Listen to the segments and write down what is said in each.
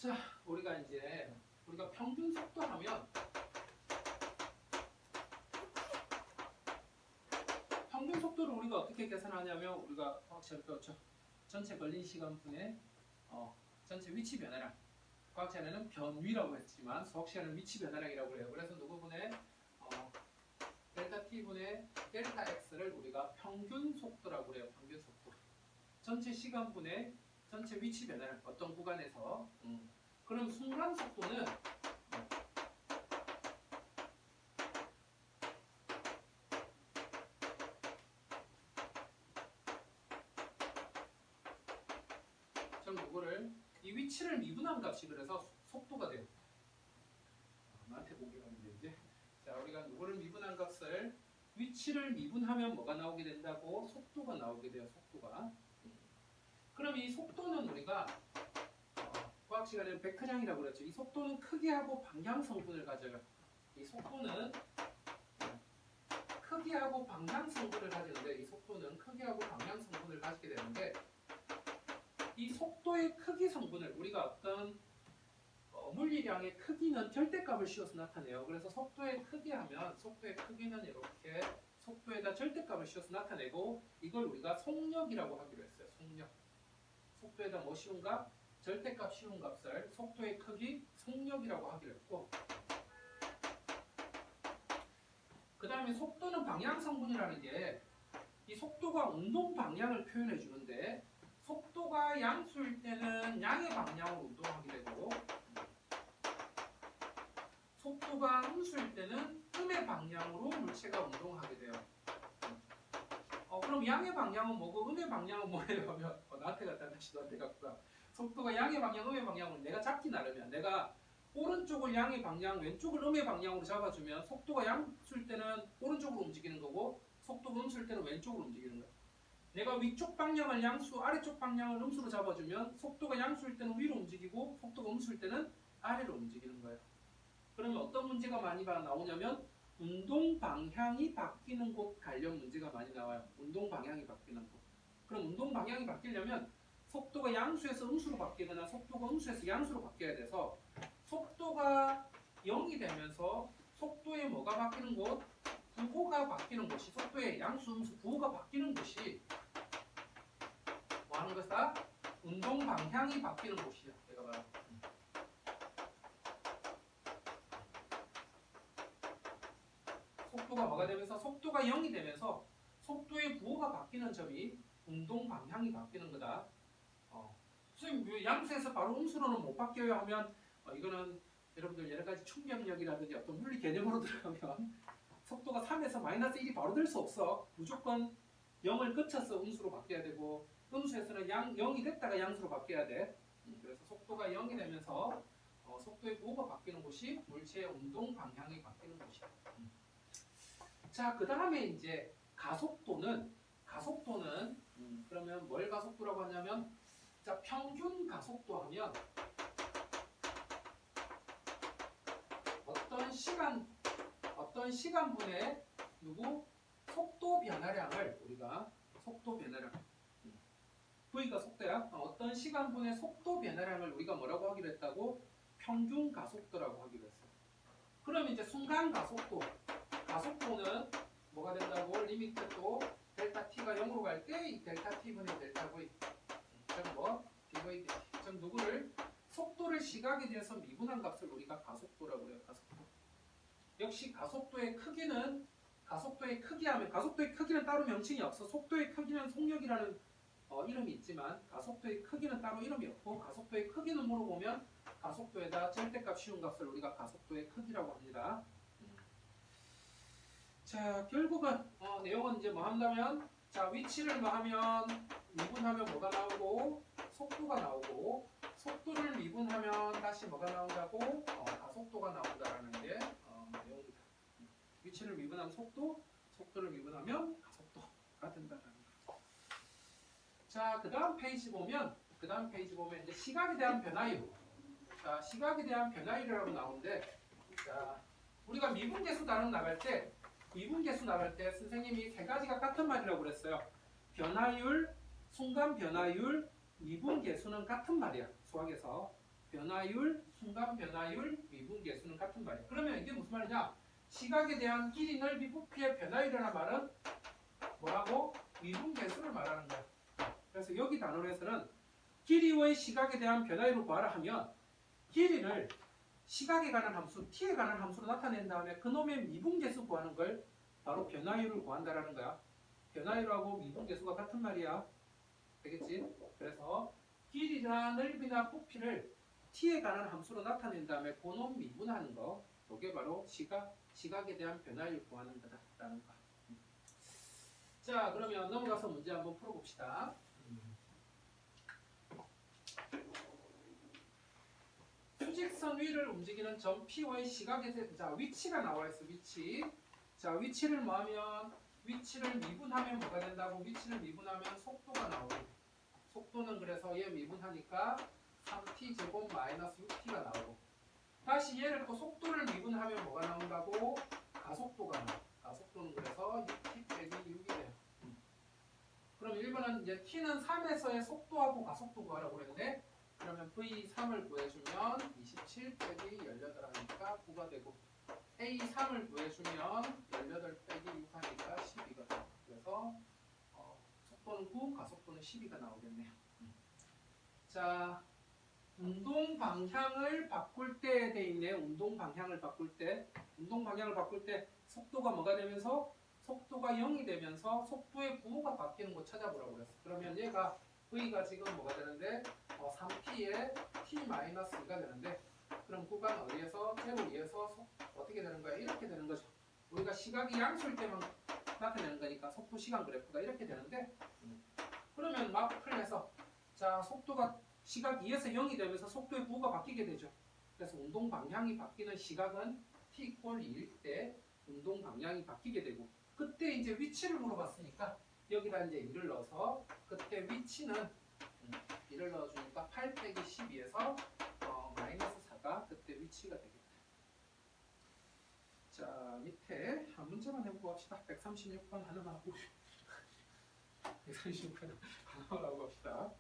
자, 우리가 평균 속도 하면 평균 속도를 우리가 어떻게 계산하냐면 우리가 과학시험에 배웠죠. 전체 걸린 시간 분의 전체 위치 변화량. 과학 시간에는 변위라고 했지만 수학 시간에는 위치 변화량이라고 해요. 그래서 누구분의 델타 t분의 델타 x를 우리가 평균 속도라고 그래요. 평균 속도. 전체 시간 분의 전체 위치 변화량 어떤 구간에서. 그럼 순간 속도는 전 이거를 이 위치를 미분한 값이 그래서 속도가 돼요. 나한테 보기로 하는데 이제 자 우리가 이거를 미분한 값을 위치를 미분하면 뭐가 나오게 된다고? 속도가 나오게 돼요. 속도가. 그럼 이 속도는 우리가 과학 시간에는 벡터량이라고 그랬죠. 이 속도는 크기하고 방향 성분을 가져요. 이 속도는 크기하고 방향 성분을 가지는데 이 속도는 크기하고 방향 성분을 가지게 되는데 이 속도의 크기 성분을 우리가 어떤 물리량의 크기는 절대값을 씌워서 나타내요. 그래서 속도의 크기 하면 속도의 크기는 이렇게 속도에다 절대값을 씌워서 나타내고 이걸 우리가 속력이라고 하기로 했어요. 속력. 속도에다 뭐 씌운 값? 절대값 씌운 값을 속도의 크기 속력이라고 하기로 했고 그 다음에 속도는 방향 성분이라는 게 이 속도가 운동 방향을 표현해 주는데 속도가 양수일 때는 양의 방향으로 운동하게 되고 속도가 음수일 때는 음의 방향으로 물체가 운동하게 돼요. 그럼 양의 방향은 뭐고 음의 방향은 뭐예요? 하면 나한테 갖다 다시 너한테 갖고 속도가 양의 방향, 음의 방향으로 내가 잡기 나름이야. 내가 오른쪽을 양의 방향, 왼쪽을 음의 방향으로 잡아주면 속도가 양수일 때는 오른쪽으로 움직이는 거고 속도가 음수일 때는 왼쪽으로 움직이는 거야. 내가 위쪽 방향을 양수, 아래쪽 방향을 음수로 잡아주면 속도가 양수일 때는 위로 움직이고 속도가 음수일 때는 아래로 움직이는 거예요. 그러면 어떤 문제가 많이 나오냐면 운동 방향이 바뀌는 곳 관련 문제가 많이 나와요. 운동 방향이 바뀌는 곳. 그럼 운동 방향이 바뀌려면 속도가 양수에서 음수로 바뀌거나 속도가 음수에서 양수로 바뀌어야 돼서 속도가 0이 되면서 속도의 뭐가 바뀌는 곳? 부호가 바뀌는 곳이 속도의 양수, 음수, 부호가 바뀌는 곳이 뭐 하는 것이다? 운동 방향이 바뀌는 곳이야. 내가 말하는 속도가 뭐가 되면서 속도가 0이 되면서 속도의 부호가 바뀌는 점이 운동 방향이 바뀌는 거다. 선생님 양수에서 바로 음수로는 못 바뀌어요 하면 이거는 여러분들 여러 가지 충격력이라든지 어떤 물리 개념으로 들어가면 속도가 3에서 마이너스 1이 바로 될 수 없어. 무조건 0을 거쳐서 음수로 바뀌어야 되고 음수에서는 0이 됐다가 양수로 바뀌어야 돼. 그래서 속도가 0이 되면서 속도의 부호가 바뀌는 곳이 물체의 운동 방향이 바뀌는 곳이야. 자, 그 다음에 이제 가속도는 그러면 뭘 가속도라고 하냐면 자, 평균 가속도 하면 어떤 시간분의 속도 변화량을 우리가 속도 변화량 V가 속도야. 어떤 시간분의 속도 변화량을 우리가 뭐라고 하기로 했다고? 평균 가속도라고 하기로 했어요. 그럼 이제 순간 가속도는 뭐가 된다고? 리미트 또 델타 t가 0으로 갈 때 이 델타 t분의 델타 v dv dt 누구를 속도를 시각에 대해서 미분한 값을 우리가 가속도라고 해요. 가속도. 역시 가속도의 크기는 가속도의 크기는 따로 명칭이 없어. 속도의 크기는 속력이라는 이름이 있지만 가속도의 크기는 따로 이름이 없고 가속도의 크기는 물어보면 가속도에다 절대값 씌운 값을 우리가 가속도의 크기라고 합니다. 자, 결국은 내용은 이제 뭐 한다면 자, 위치를 뭐 하면 미분하면 뭐가 나오고 속도가 나오고 속도를 미분하면 다시 뭐가 나온다고? 가속도가 나온다라는 게 내용입니다. 위치를 미분하면 속도를 미분하면 가속도가 된다라는 거. 자, 그 다음 페이지 보면 이제 시각에 대한 변화율. 자, 시각에 대한 변화율이라고 나오는데 자, 우리가 미분계수 단원 나갈 때 선생님이 세 가지가 같은 말이라고 그랬어요. 변화율, 순간 변화율, 미분계수는 같은 말이야. 수학에서 변화율, 순간 변화율, 미분 계수는 같은 말이에요. 그러면 이게 무슨 말이냐? 시각에 대한 길이, 넓이, 부피의 변화율이라는 말은 뭐라고? 미분 계수를 말하는 거야. 그래서 여기 단원에서는 길이의 시각에 대한 변화율을 구하라 하면 길이를 시각에 관한 함수, t에 관한 함수로 나타낸 다음에 그놈의 미분계수 구하는 걸 바로 변화율을 구한다라는 거야. 변화율하고 미분계수가 같은 말이야. 되겠지? 그래서 길이나 넓이나 부피를 t에 관한 함수로 나타낸 다음에 그놈 미분하는 거, 그게 바로 시각에 대한 변화율을 구하는 거다라는 거. 자, 그러면 넘어가서 문제 한번 풀어봅시다. 수직선 위를 움직이는 점 P의 시각에 대해, 자, 위치가 나와 있어. 위치. 자, 위치를 뭐하면, 위치를 미분하면 뭐가 된다고? 위치를 미분하면 속도가 나오고, 속도는 그래서 얘 미분하니까 3t 제곱 마이너스 6t가 나오고, 다시 얘를 또 속도를 미분하면 뭐가 나온다고? 가속도가 나와. 가속도는 그래서 6t 빼기 6이 돼요. 그럼 1번은 이제 t는 3에서의 속도하고 가속도 구하라고 그랬는데, 그러면 V3을 구해주면 27 빼기 18 하니까 9가 되고, A3을 구해주면 18 빼기 6 하니까 12가 되고, 그래서 속도는 9, 가속도는 12가 나오겠네요. 자, 운동 방향을 바꿀 때에 돼 있네. 운동 방향을 바꿀 때, 속도가 뭐가 되면서, 속도가 0이 되면서 속도의 부호가 바뀌는 거 찾아보라고 그랬어. 그러면 얘가 V가 지금 뭐가 되는데 3t에 t-2가 되는데, 그럼 구간 어디에서? 제로 2에서 어떻게 되는 거야? 이렇게 되는 거죠. 우리가 시각이 양수일 때만 나타내는 거니까 속도 시간 그래프가 이렇게 되는데, 그러면 마크를 해서, 자, 속도가 시각 2에서 0이 되면서 속도의 부호가 바뀌게 되죠. 그래서 운동 방향이 바뀌는 시각은 t = 2일 때 운동 방향이 바뀌게 되고, 그때 이제 위치를 물어봤으니까 여기다 이제 2를 넣어서, 그때 위치는 2를 넣어주니까 8 빼기 12에서 마이너스 4가 그때 위치가 되겠다. 자, 밑에 한 문제만 해보고 합시다. 136번 하나만 하고 136번 하나만 하고 합시다.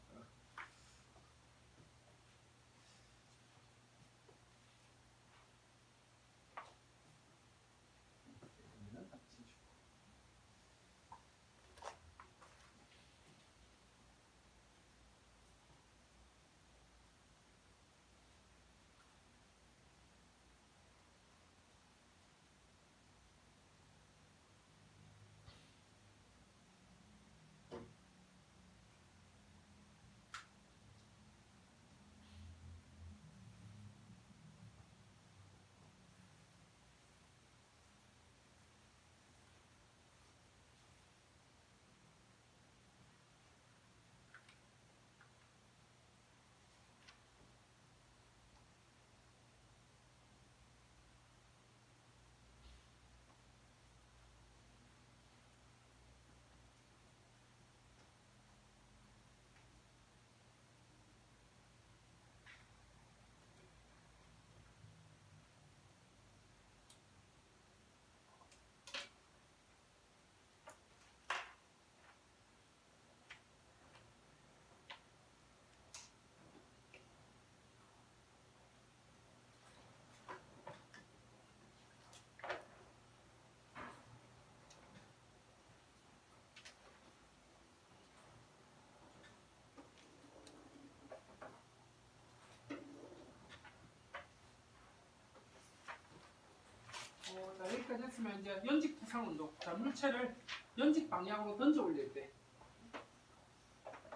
자, 여기까지 했으면 이제 연직 부상 운동. 자, 물체를 연직 방향으로 던져 올릴 때.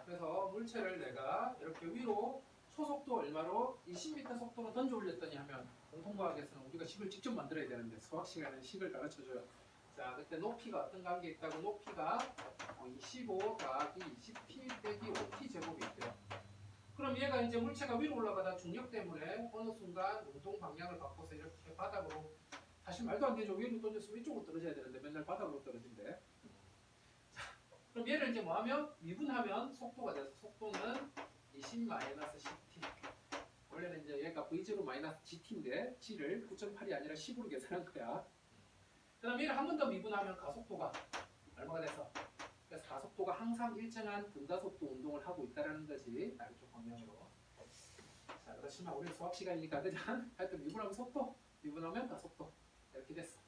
그래서 물체를 내가 이렇게 위로 초속도 얼마로 20m 속도로 던져 올렸더니 하면, 공통과학에서는 우리가 식을 직접 만들어야 되는데 수학 시간에 식을 가르쳐줘요. 자, 그때 높이가 어떤 관계 있다고? 높이가 25 더하기 20t 빼기 5t 제곱이 있대요. 그럼 얘가 이제 물체가 위로 올라가다 중력 때문에 어느 순간 운동 방향을 바꿔서 이렇게 바닥으로, 사실 말도 안 되죠. 위로 던졌으면 이쪽으로 떨어져야 되는데 맨날 바닥으로 떨어진대. 자, 그럼 얘를 이제 뭐하면 미분하면 속도가 돼서, 속도는 20-10t. 원래는 이제 얘가 v0 마이너스 gt인데 g를 9.8이 아니라 10으로 계산한 거야. 그 다음 얘를 한 번 더 미분하면 가속도가 얼마가 돼서, 그래서 가속도가 항상 일정한 등가속도 운동을 하고 있다는 거지. 아래쪽 방향으로. 자, 그렇지만 우리 수학 시간이니까 그냥 하여튼 미분하면 속도, 미분하면 가속도 이렇게 됐어.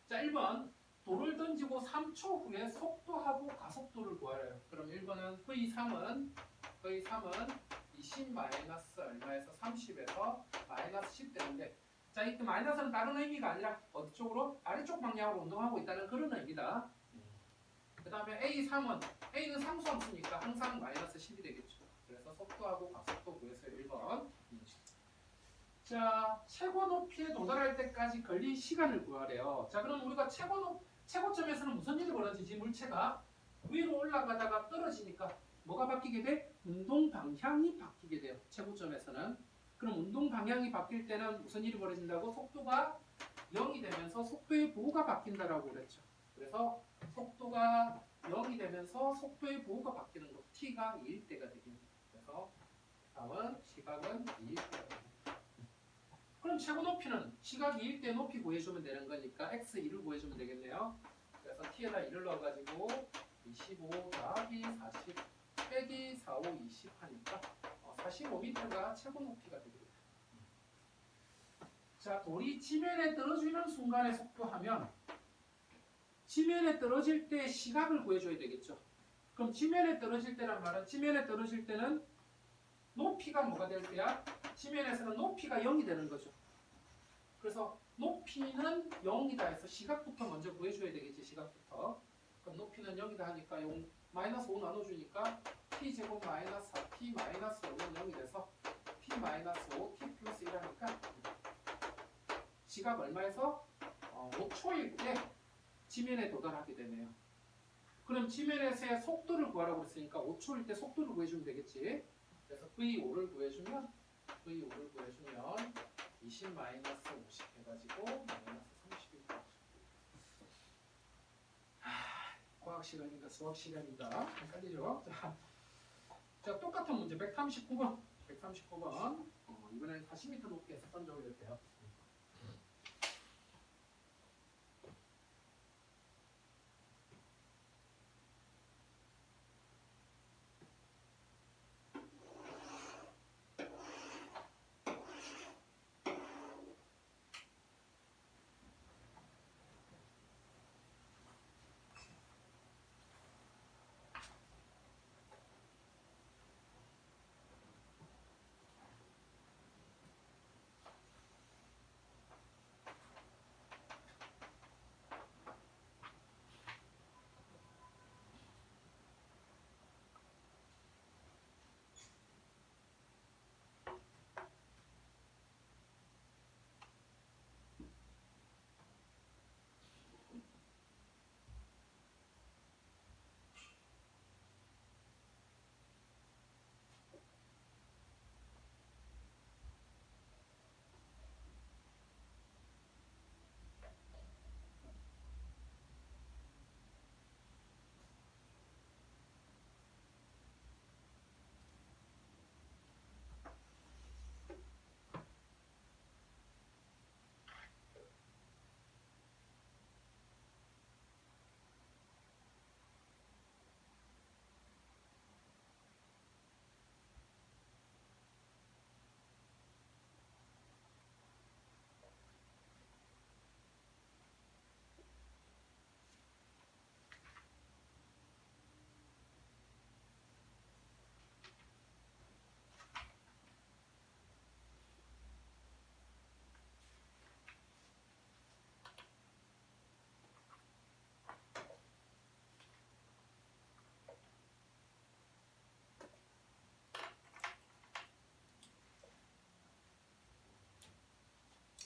자 1번 돌을 던지고 3초 후에 속도하고 가속도를 구하래요. 그럼 1번은 V3은 20 마이너스 얼마에서 30에서 마이너스 10 되는데 자 이때 마이너스는 다른 의미가 아니라 어디 쪽으로? 아래쪽 방향으로 운동하고 있다는 그런 의미다. 그 다음에 A3은 A는 상수함수니까 항상 마이너스 10이 되겠죠. 그래서 속도하고 가속도 구해서 1번. 자 최고 높이에 도달할 때까지 걸린 시간을 구하래요. 자 그럼 우리가 최고점에서는 무슨 일이 벌어지지? 물체가 위로 올라가다가 떨어지니까 뭐가 바뀌게 돼? 운동 방향이 바뀌게 돼요. 최고점에서는. 그럼 운동 방향이 바뀔 때는 무슨 일이 벌어진다고? 속도가 0이 되면서 속도의 부호가 바뀐다라고 그랬죠. 그래서 속도가 0이 되면서 속도의 부호가 바뀌는 거. t가 2일 때가 되겠네요. 그래서 다음은 시각은 2일 때가 됩니다. 그럼 최고 높이는 시각 2일 때 높이 구해주면 되는 거니까 x2를 구해주면 되겠네요. 그래서 t에다 2를 넣어가지고 25 더하기 40 빼기 4, 5, 20 하니까 45m가 최고 높이가 되겠다. 자, 돌이 지면에 떨어지는 순간의 속도 하면 지면에 떨어질 때 시각을 구해줘야 되겠죠. 그럼 지면에 떨어질 때란 말은 지면에 떨어질 때는 높이가 뭐가 될 때야? 지면에서는 높이가 0이 되는 거죠. 그래서 높이는 0이다 해서 시각부터 먼저 구해줘야 되겠지. 시각부터. 그럼 높이는 0이다 하니까 마이너스 5 나눠주니까 t제곱 마이너스 4t 마이너스 5는 0이 돼서 t 마이너스 5 t 플러스 1 하니까 시각 얼마에서 5초일 때 지면에 도달하게 되네요. 그럼 지면에서의 속도를 구하라고 했으니까 5초일 때 속도를 구해주면 되겠지. 그래서 V5를 구해주면 20 마이너스 50 해가지고 마이너스 30이 과학 시간인가 수학 시간인가 헷갈리죠? 자 똑같은 문제 139번 이번에는 40m 높이에서 던져올릴 때요.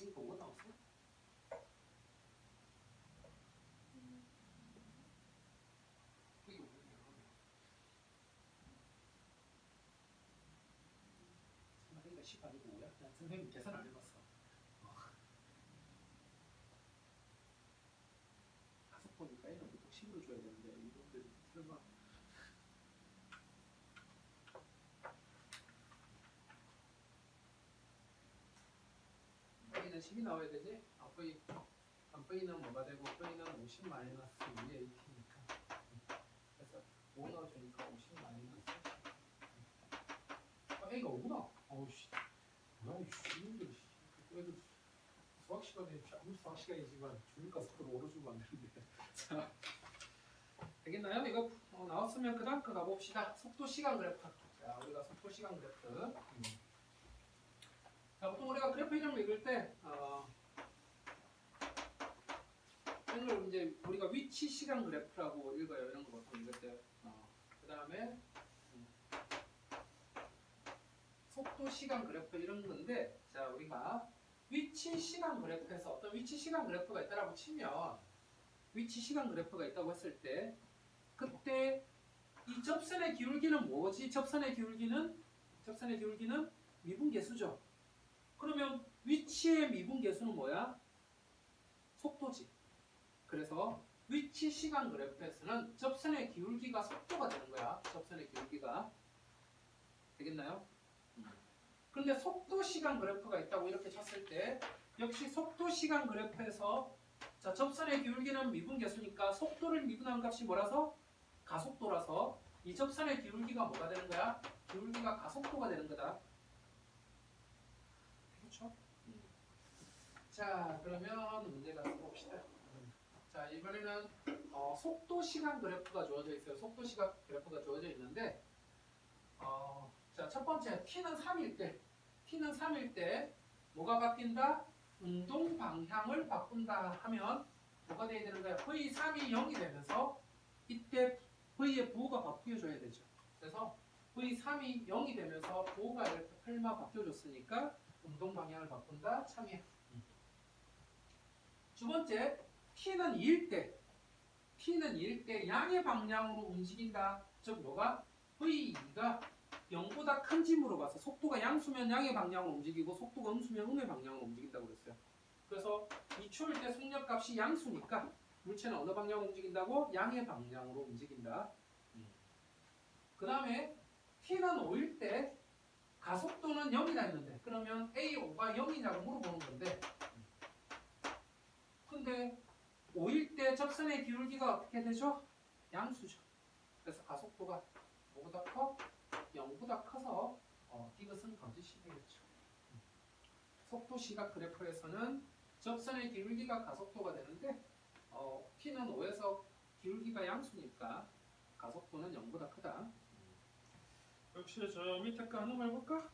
이거 뭐 나왔어? 이게 뭐냐? 이거 10 아니고 뭐야? 난 선생님 계산 안 해봤어. 가속 보니까 얘는 보통 10으로 줘야 되는데 이분들 설마 V는 10이 나와야 되지? V는 뭐가 되고 V는 50 마이너스 2의 AT니까 그래서 5 넣어주니까 50 마이너스 A가 5구나. 어우씨 아이 주민들 애들 수학 시간에 아무 수학 시간이지만 주민가 속도를 오르주면 안 되는데. 자, 되겠나요? 이거 나왔으면 그 다음 거 가봅시다. 속도 시간 그래프. 자, 우리가 속도 시간 그래프. 자, 보통 우리가 그래프 이런 거 읽을 때 이런 걸 이제 우리가 위치 시간 그래프라고 읽어요. 이런 거 보통 읽을 때. 그 다음에 속도 시간 그래프 이런 건데, 자, 우리가 위치 시간 그래프에서 어떤 위치 시간 그래프가 있다라고 치면, 위치 시간 그래프가 있다고 했을 때, 그때 이 접선의 기울기는 뭐지? 접선의 기울기는 미분계수죠. 그러면 위치의 미분계수는 뭐야? 속도지. 그래서 위치 시간 그래프에서는 접선의 기울기가 속도가 되는 거야. 접선의 기울기가. 되겠나요? 그런데 속도 시간 그래프가 있다고 이렇게 쳤을 때, 역시 속도 시간 그래프에서 자, 접선의 기울기는 미분계수니까 속도를 미분한 값이 뭐라서? 가속도라서 이 접선의 기울기가 뭐가 되는 거야? 기울기가 가속도가 되는 거다. 그렇죠? 자, 그러면 문제 가서 봅시다. 자, 이번에는 속도 시간 그래프가 주어져 있어요. 속도 시간 그래프가 주어져 있는데, 자, 첫 번째 t는 3일 때 뭐가 바뀐다? 운동 방향을 바꾼다 하면 뭐가 돼야 되는 거야? V3이 0이 되면서 이때 V의 부호가 바뀌어줘야 되죠. 그래서 V3이 0이 되면서 부호가 이렇게 펠마 바뀌어줬으니까 운동 방향을 바꾼다. 참이야. 두 번째, t는 2일 때 양의 방향으로 움직인다. 즉 뭐가? V가 0보다 큰지 물어봐서 속도가 양수면 양의 방향으로 움직이고 속도가 음수면 음의 방향으로 움직인다고 그랬어요. 그래서 2초일 때 속력값이 양수니까 물체는 어느 방향으로 움직인다고? 양의 방향으로 움직인다. 그 다음에 t는 5일 때 가속도는 0이다 했는데, 그러면 A5가 0이냐고 물어보는 건데, 근데 5일 때 접선의 기울기가 어떻게 되죠? 양수죠. 그래서 가속도가 뭐보다 커? 0보다 커서 이것은 거짓이 되겠죠. 속도 시각 그래프에서는 접선의 기울기가 가속도가 되는데 t는 5에서 기울기가 양수니까 가속도는 0보다 크다. 역시 저 밑에 거 하나만 해볼까?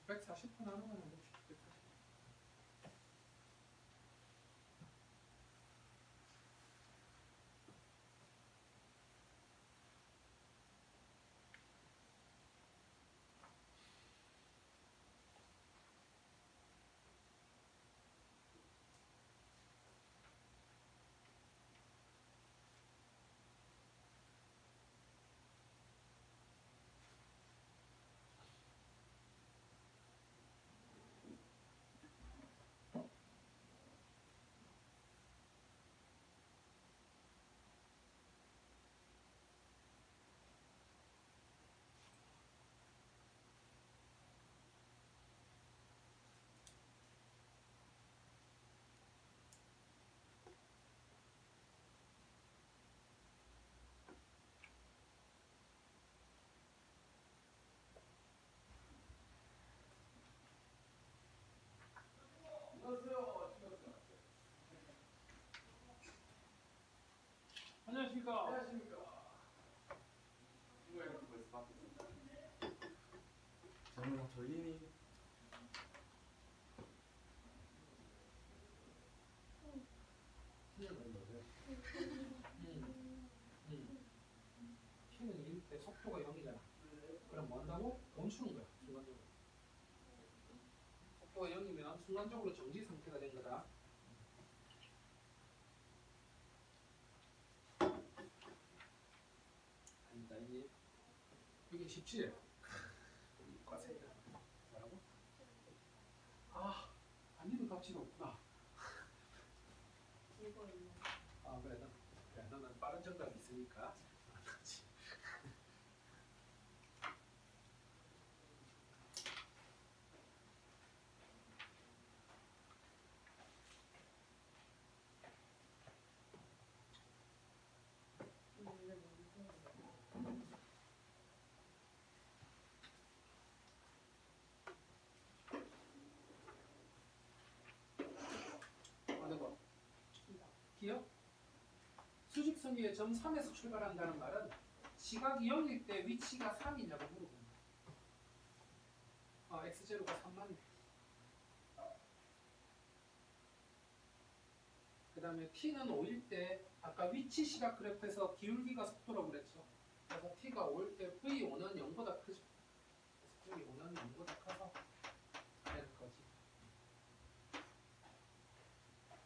140분 하나만 해봅시다. 140. 안녕하십니까. 누가 이렇게 벌써 바뀌었어? 저는 돌리니 t는 2일 때 속도가 0이잖아. 그럼 뭐 한다고? 멈추는 거야. 순간적으로. 속도가 0이면 순간적으로 정지 상태가 된 거다. 아니다. 이게 쉽지? 과세다. 뭐라고? 아니면 값이 없구나. 그래. 너는 빠른 정답이 있으니까. 그렇지. 대각선 위에 점 3에서 출발한다는 말은 시각이 0일 때 위치가 3이냐고 물어보는 거야. x0가 3 맞네. 그 다음에 t는 5일 때 아까 위치 시각 그래프에서 기울기가 속도라고 그랬죠. 그래서 t가 5일 때 v5는 0보다 크죠. 그래서 v5는 0보다 커서 되는 거지.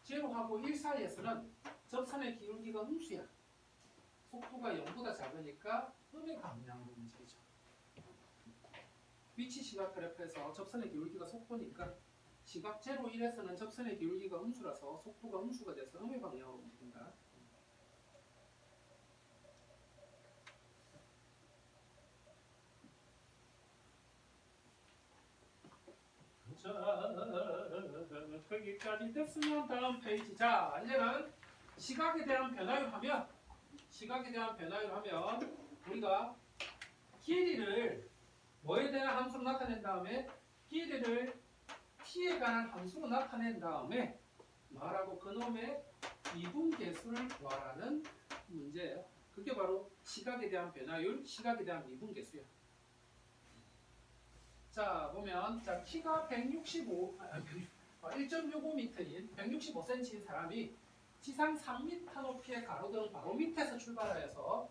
0하고 1 사이에서는 접선의 기울기가 음수야. 속도가 0보다 작으니까 음의 방향으로 움직이죠. 위치 시각 그래프에서 접선의 기울기가 속도니까 시각 0, 1에서는 접선의 기울기가 음수라서 속도가 음수가 돼서 음의 방향으로 움직인다. 자, 거기까지 됐으면 다음 페이지. 자, 이제는 시각에 대한 변화율 하면 우리가 길이를 뭐에 대한 함수로 나타낸 다음에 길이를 t에 관한 함수로 나타낸 다음에 말하고 그놈의 미분계수를 구하라는 문제예요. 그게 바로 시각에 대한 변화율, 시각에 대한 미분계수야. 자, 보면 자 키가 1.65m인 165cm인 사람이 지상 3m 높이의 가로등 바로 밑에서 출발하여서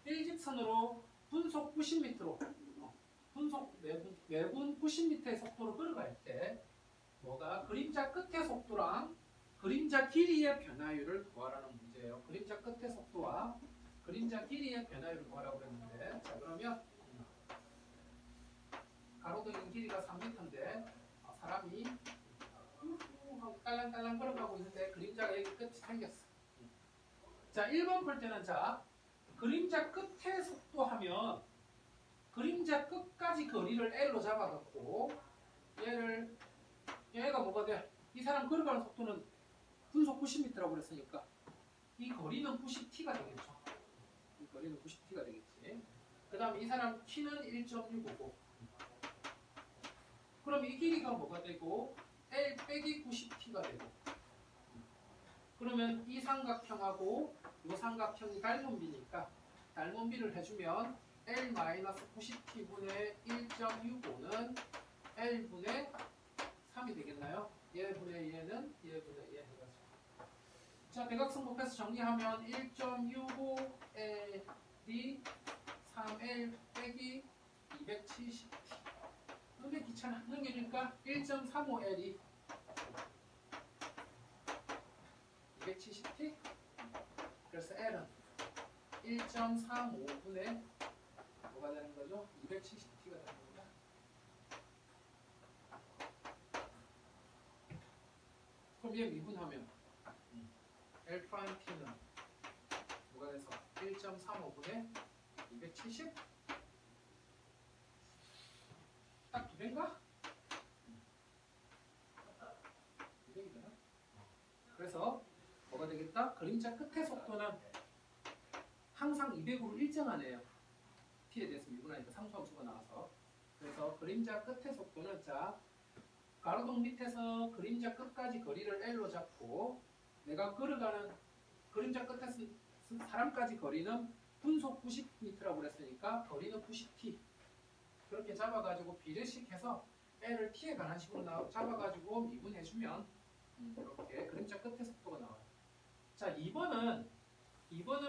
일직선으로 분속 90m로 분속 매분 90m의 속도로 걸어갈 때 뭐가 그림자 끝의 속도랑 그림자 길이의 변화율을 구하라는 문제예요. 그림자 끝의 속도와 그림자 길이의 변화율을 구하라고 했는데, 자 그러면 가로등의 길이가 3m인데 사람이 깔랑깔랑 걸어가고 있는데 그림자가 여기 끝이 생겼어. 자 1번 풀 때는 자 그림자 끝의 속도 하면 그림자 끝까지 거리를 L로 잡아갖고 얘가 뭐가 돼? 이 사람 걸어가는 속도는 분속 90m라고 그랬으니까 이 거리는 90t가 되겠죠. 이 거리는 90t가 되겠지. 그 다음에 이 사람 키는 1.65고 그럼 이 길이가 뭐가 되고 L 빼기 90t가 되고 그러면 이 삼각형하고 이 삼각형이 닮은비니까 닮은비를 해주면 L-90t분의 1.65는 L분의 3이 되겠나요? 얘분의 얘는 얘분의 얘 해가지고 자 대각선 곱해서 정리하면 1.65L이 3L 빼기 270t 근데 귀찮아 넘기니까 1.35L이 270t 그래서 L은 1.35분의 뭐가 되는 거죠? 270t가 되는 겁니다. 그럼 얘 미분하면 L'T는 뭐가 돼서 1.35분의 270 딱 두 배인가? 200이잖아. 그래서 뭐가 되겠다? 그림자 끝의 속도는 항상 200으로 일정하네요. t에 대해서 미분하니까 상수함수가 나와서 그래서 그림자 끝의 속도는 자 가로등 밑에서 그림자 끝까지 거리를 L로 잡고 내가 걸어가는 그림자 끝에서 사람까지 거리는 분속 90m라고 그랬으니까 거리는 90t 그렇게 잡아가지고 비례식 해서 L을 t에 관한 식으로 잡아가지고 미분해주면 이렇게 그림자 끝의 속도가 나와요. 자 2번은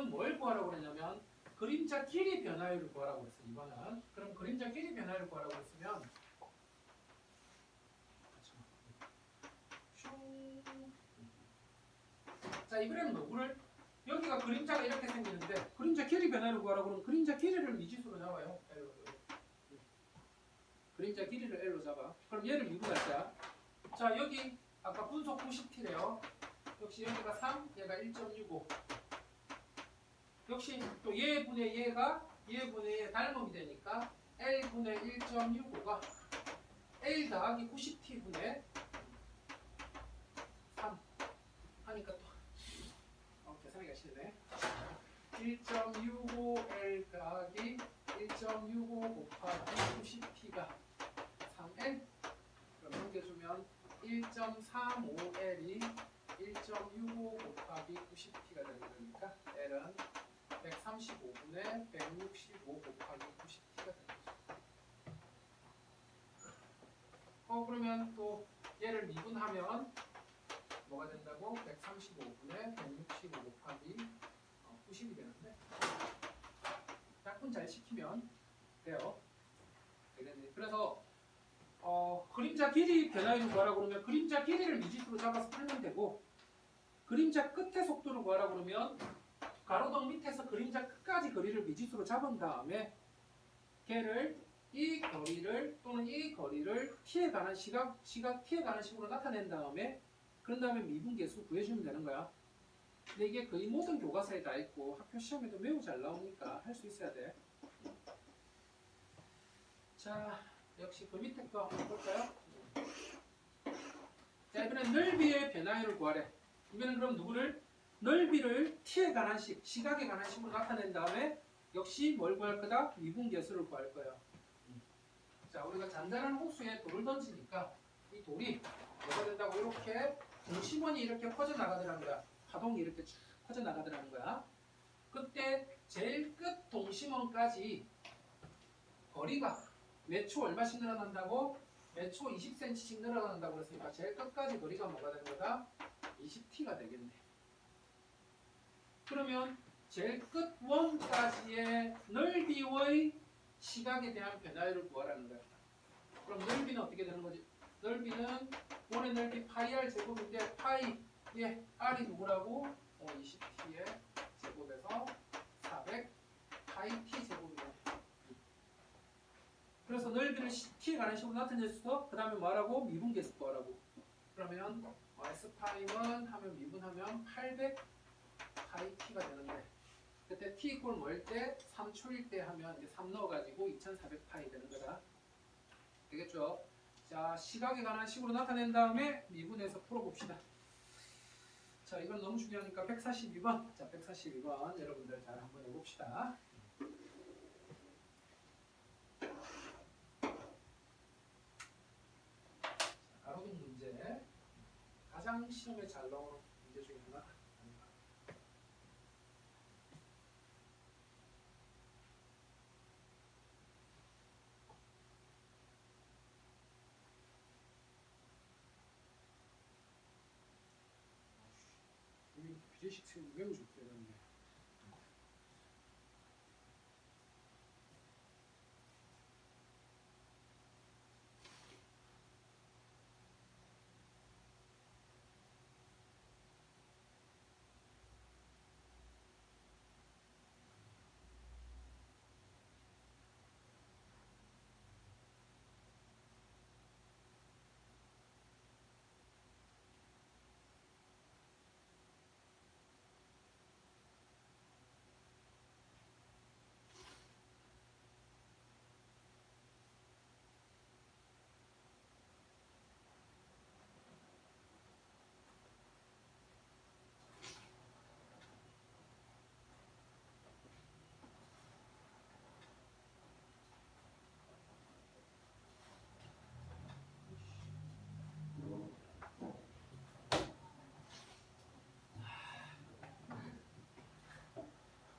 뭘 구하라고 그랬냐면 그림자 길이 변화율을 구하라고 그랬어. 2번은 그럼 그림자 길이 변화율을 구하라고 했으면 자 이번에는 누구를 여기가 그림자가 이렇게 생기는데 그림자 길이 변화율을 구하라고 그러면 그림자 길이를 미지수로 잡아요. L로. 그림자 길이를 L로 잡아. 그럼 얘를 미분할 거야. 자 여기 아까 분속 90t래요. 역시 여기가 3, 얘가 1.65. 역시 또 얘분의 얘가 얘분의 얘 닮음이 되니까 L분의 1.65가 L 더하기 90t분의 3 하니까 또 계산하기가 싫네. 1.65L 더하기 1.65 곱하기 90t가 3L 그럼 넘겨주면 1.35L이 1.65 곱하기 90t가 되는 거니까 L은 135분의 165 곱하기 90t가 되는 거죠. 그러면 또 얘를 미분하면 뭐가 된다고? 135분의 165 곱하기 90이 되는데 약분 잘 시키면 돼요. 되겠네. 그래서 그림자 길이 변화율을 구하라고 그러면 그림자 길이를 미지수로 잡아서 풀면 되고 그림자 끝의 속도를 구하라고 그러면 가로등 밑에서 그림자 끝까지 거리를 미지수로 잡은 다음에 걔를 이 거리를 또는 이 거리를 t에 관한 시각 t에 관한 식으로 나타낸 다음에 그런 다음에 미분계수 구해주면 되는 거야. 근데 이게 거의 모든 교과서에 다 있고 학교 시험에도 매우 잘 나오니까 할 수 있어야 돼. 자, 역시 그 밑에 거 한번 볼까요? 자, 이번엔 넓이의 변화율을 구하래. 이번엔 그럼 누구를? 넓이를 t에 관한 시각에 관한 식으로 나타낸 다음에 역시 뭘 구할 거다? 미분계수를 구할 거예요. 자, 우리가 잔잔한 호수에 돌을 던지니까 이 돌이 뭐가 된다고 이렇게 동심원이 이렇게 퍼져나가더라는 거야. 파동이 이렇게 쭉 퍼져나가더라는 거야. 그때 제일 끝 동심원까지 거리가 몇 초 얼마씩 늘어난다고? 몇 초 20cm씩 늘어난다고 그랬으니까 제일 끝까지 거리가 뭐가 되는 거다? 20t가 되겠네. 그러면 제일 끝 원까지의 넓이의 시각에 대한 변화율을 구하라는 거야. 그럼 넓이는 어떻게 되는 거지? 넓이는 원의 넓이 파이 r 제곱인데 파이 r이 누구라고? 20t의 제곱에서 400 파이 t 제곱이네. 그래서 넓이를 t에 관한 식으로 나타냈어. 그 다음에 뭐하라고? 미분계수 구하라고. 그러면 s 파이는 하면 미분하면 800 파이 t가 되는데 그때 t 이퀄 뭐일 때? 3초일 때 하면 이제 3 넣어가지고 2400 파이 되는 거다. 되겠죠? 자, 시각에 관한 식으로 나타낸 다음에 미분해서 풀어봅시다. 자, 이건 너무 중요하니까 142번. 자, 142번 여러분들 잘 한번 해봅시다. 가로등 문제 가장 시험에 잘 나오는 문제 중에 하나. 비례식 세우기 매우 좋게 되는데.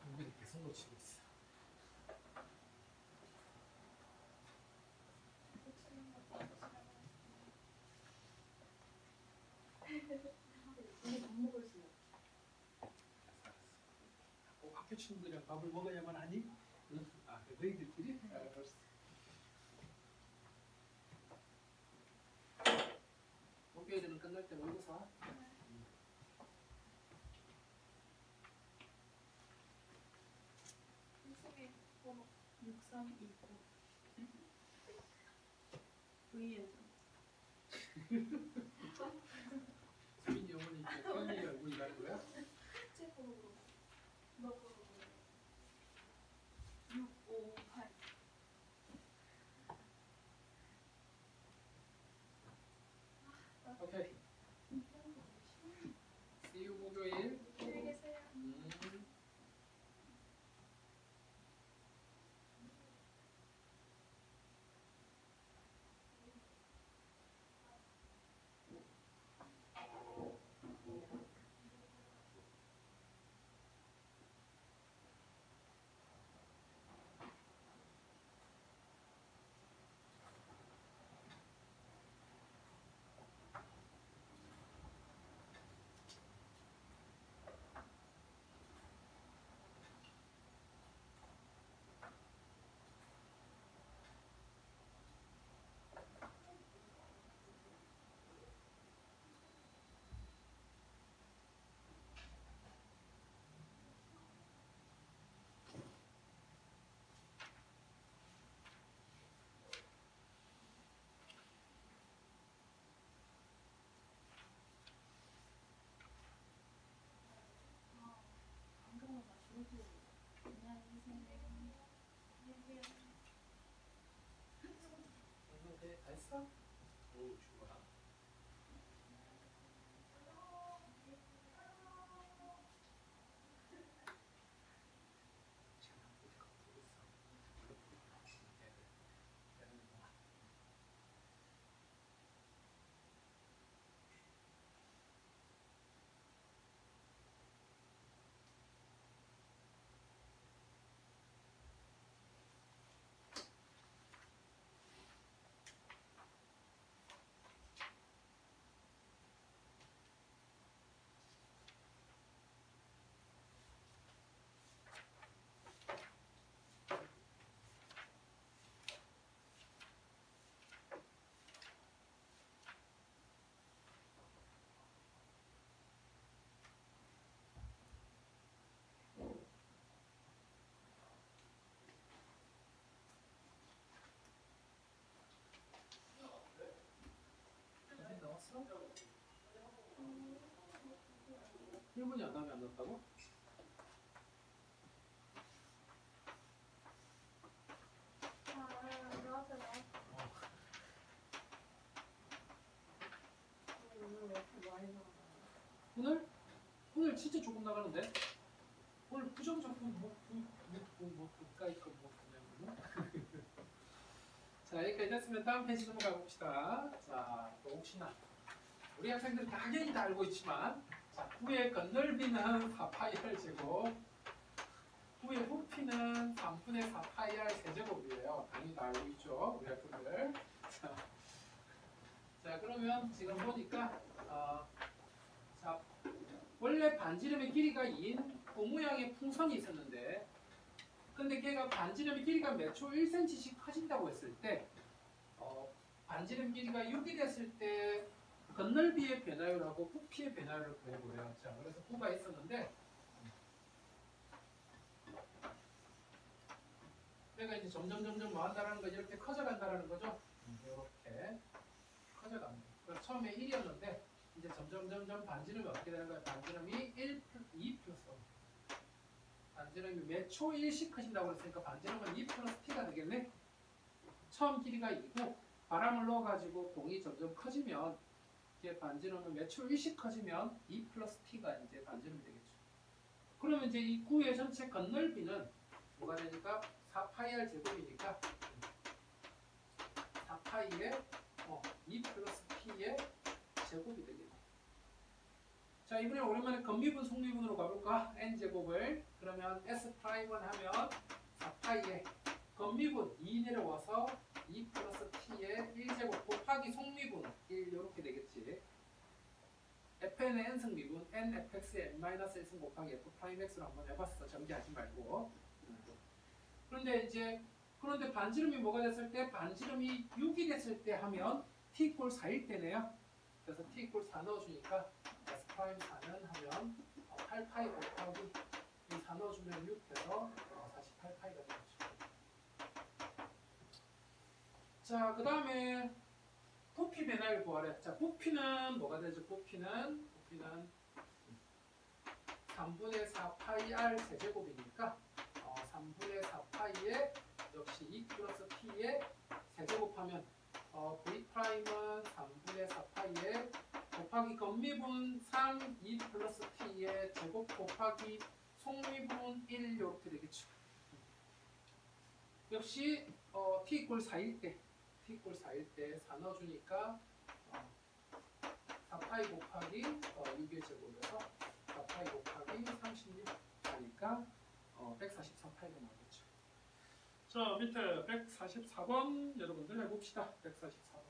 은근히 계속 놓치고 있어. 오늘 밥 먹을 수 꼭 학교 친구들이랑 밥을 먹어야만 하니? 응? 아, 너희들끼리? 알았어. 목요일에는 끝날 때 놀고 사. 일속에 번호 6329 V에서 수민이 어머니 이렇게 뻔히 얼굴이 가는 거야? 제 번호로 너 번호로 658 오케이. See you 목요일. 안녕히 계세요. 됐어? 오, 좋아. 사진 나왔어? 1분이 안 나면 안 넣었다고? 나왔어요. 오늘 왜 이렇게 많이 나가나요? 오늘 진짜 조금 나가는데? 오늘 부정적분 뭐 가까이 거뭐 그냥 자 여기까지 됐으면 다음 페이지 넘어가 봅시다. 자 또 혹시나 우리 학생들은 당연히 다 알고 있지만 자 9의 건널비는 4파이 제곱 9의 부피는 3분의 4파이 세제곱이에요. 당연히 다 알고 있죠 우리 학생들. 자 그러면 지금 보니까 자 원래 반지름의 길이가 2인 구 모양의 풍선이 있었는데 근데 걔가 반지름의 길이가 몇 초 1cm씩 커진다고 했을 때 반지름 길이가 6이 됐을 때 건널비의 변화율하고 부피의 변화율을 구해보래요. 자, 그래서 9가 있었는데 그러니까 이제 점점 뭐 한다는 거 이렇게 커져간다는 거죠. 이렇게 커져갑니다. 그래서 처음에 1이었는데 이제 점점 반지름이 어떻게 되는 거예요? 반지름이 2 플러스 1. 반지름이 몇 초 1씩 커진다고 했으니까 반지름은 2 플러스 t가 되겠네. 처음 길이가 2고 바람을 넣어가지고 공이 점점 커지면 이제 반지름은 몇 초 1씩 커지면 2 플러스 t가 이제 반지름이 되겠죠. 그러면 이제 이 구의 전체 건널비는 뭐가 되니까 4파이r 제곱이니까 4파이에 2 플러스 t의 제곱이 되겠네. 자 이번에 오랜만에 건미분 속미분으로 가볼까? n제곱을 그러면 s'1 하면 4파이에 건미분 2 내려와서 2 플러스 t의 1제곱 곱하기 속미분 1 이렇게 되겠지. fn의 n승미분 n fx의 n-1승 곱하기 f'x로 한번 해봤어. 전개하지 말고. 그런데 반지름이 뭐가 됐을 때 반지름이 6이 됐을 때 하면 t 이꼴 4일 때네요. 그래서 t 이꼴 4 넣어주니까 s'4는 하면 8파이 곱하기 4 넣어주면 6 돼서 48파이가 되겠죠. 자, 그 다음에 부피 변화율 구하래. 자, 부피는 뭐가 되죠? 부피는 3분의 4파이 r 세제곱이니까 3분의 4파이에 역시 2 플러스 t의 세제곱하면 v''은 3분의 4파이에 곱하기 건미분 3, 2 플러스 t의 제곱 곱하기 속미분 1 이렇게 되겠죠. 역시 t 이꼴 4일 때 4 넣어주니까 4파이 곱하기 6의 제곱에서 4파이 곱하기 36 하니까 144파이가 나오겠죠. 자 밑에 144번 여러분들 해봅시다. 144번.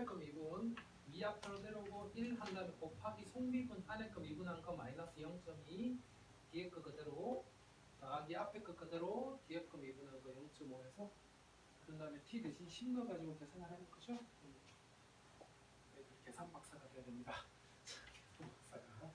안에 거 미분 2 앞으로 내려오고 1 한 다음에 곱하기 속미분 안에 거 미분한 거 마이너스 0.2 뒤에 거 그대로 더하기 앞에 거 그대로 뒤에 거 미분한 거 0.5에서 그런 다음에 t 대신 10 넣어가지고 계산을 하는 거죠. 계산 박사가 돼야 됩니다. 계산 박사가.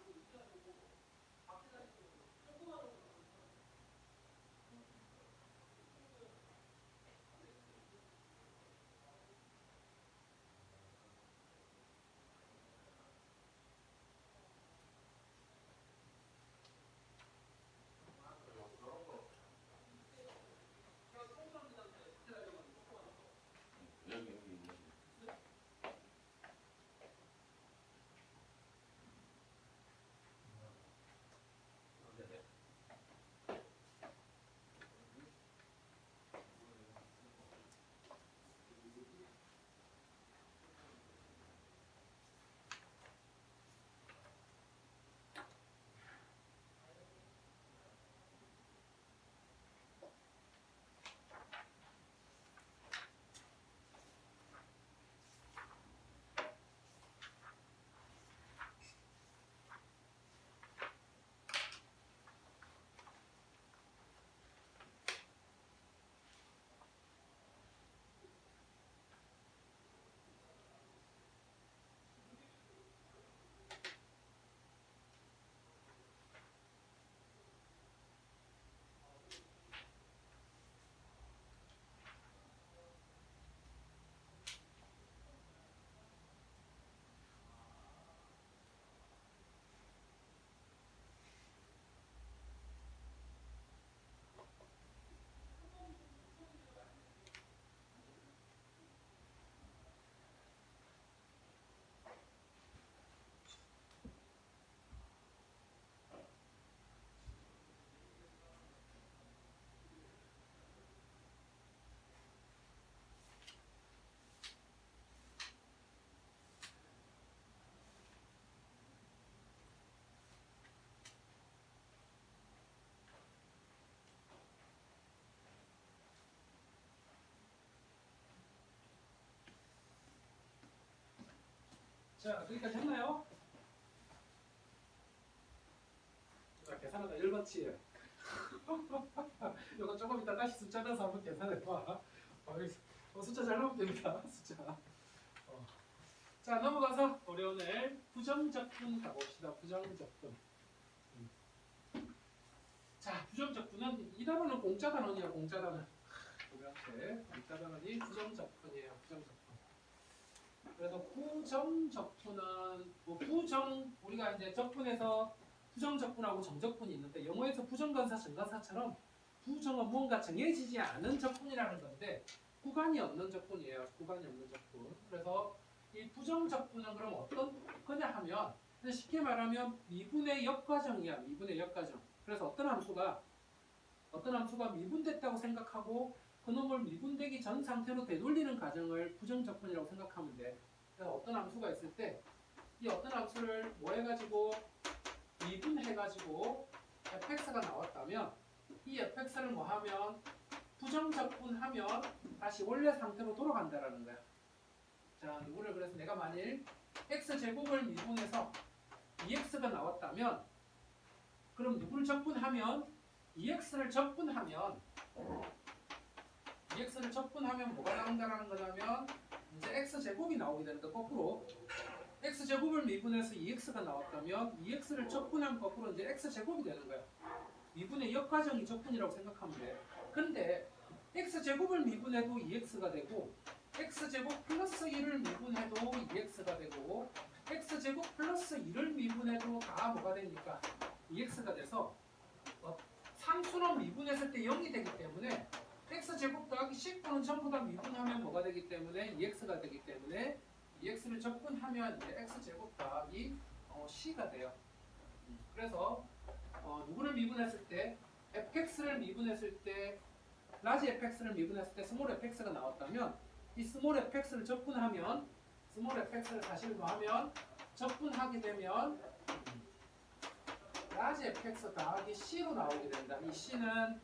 여기 있는 자, 여기까지 했나요? 자, 계산하다 1번치. 이거 조금 이따 다시 숫자 넣어서 한번 계산해봐. 숫자 잘 나오면 됩니다. 숫자. 자, 넘어가서 우리 오늘 부정적분 가봅시다. 부정적분. 자, 부정적분은 이 단어는 공짜 단어냐, 공짜 단어. 우리한테 공짜 단어니 부정적분이에요. 부정적분. 그래서 부정적분은 우리가 이제 적분에서 부정적분하고 정적분이 있는데 영어에서 부정관사, 정관사처럼 부정은 뭔가 정해지지 않은 적분이라는 건데 구간이 없는 적분이에요. 구간이 없는 적분. 그래서 이 부정적분은 그럼 어떤 거냐 하면 쉽게 말하면 미분의 역과정이야. 미분의 역과정. 그래서 어떤 함수가 미분됐다고 생각하고 그놈을 미분되기 전 상태로 되돌리는 과정을 부정적분이라고 생각하면 돼. 그래서 어떤 함수가 있을 때 이 어떤 함수를 뭐 해가지고 미분해가지고 fx가 나왔다면 이 fx를 뭐 하면 부정적분하면 다시 원래 상태로 돌아간다라는 거야. 자, 누구를 그래서 내가 만일 x제곱을 미분해서 2x가 나왔다면 그럼 누구를 적분하면 2x를 적분하면 뭐가 나온다라는 거냐면 이제 x제곱이 나오게 되는 거 거꾸로 x제곱을 미분해서 2x가 나왔다면 2x를 적분하면 거꾸로 이제 x제곱이 되는 거야. 미분의 역과정이 적분이라고 생각하면 돼. 근데 x제곱을 미분해도 2x가 되고 x제곱 플러스 1을 미분해도 2x가 되고 x제곱 플러스 1을 미분해도 다 뭐가 되니까 2x가 돼서 상수는 미분했을 때 0이 되기 때문에 x제곱 더하기 19는 전부 다 미분하면 뭐가 되기 때문에 2x가 되기 때문에 2x를 적분하면 이제 x제곱 더하기 c가 돼요. 그래서 누구를 미분했을 때 fx를 미분했을 때 라지 fx를 미분했을 때 스몰 fx가 나왔다면 이 스몰 fx를 적분하면 스몰 fx를 다시 하면 적분하게 되면 라지 fx 더하기 c로 나오게 된다. 이 c는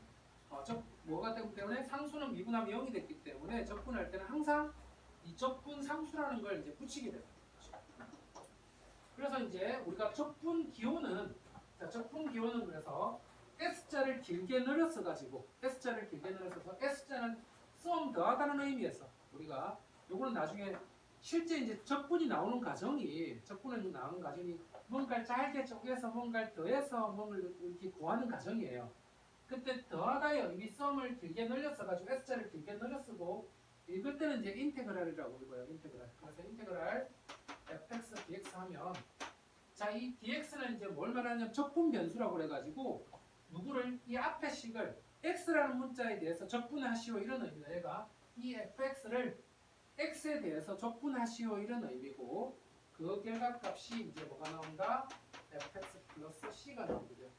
뭐가 되기 때문에 상수는 미분하면 0이 됐기 때문에 적분할 때는 항상 이 적분 상수라는 걸 이제 붙이게 됩니다. 그래서 이제 우리가 적분 기호는 그래서 S자를 길게 늘려서 가지고 S자를 길게 늘려서 S자는 썸 더하다는 의미에서 우리가 요거는 나중에 실제 이제 적분이 나오는 과정이 뭔가를 짧게 쪼개서 뭔가를 더해서 뭔가를 이렇게 구하는 과정이에요. 그때 더하다의 의미 썸을 길게 늘려서 가지고 S자를 길게 늘려 쓰고 읽을 때는 이제 인테그랄이라고 읽어요. 인테그랄. 그래서 인테그랄 fx dx 하면 자, 이 dx는 이제 뭘 말하냐면 적분 변수라고 그래가지고 누구를 이 앞에 식을 x라는 문자에 대해서 적분하시오 이런 의미다. 얘가 이 fx를 x에 대해서 적분하시오 이런 의미고 그 결과값이 이제 뭐가 나온다? fx 플러스 c가 나오게 돼요.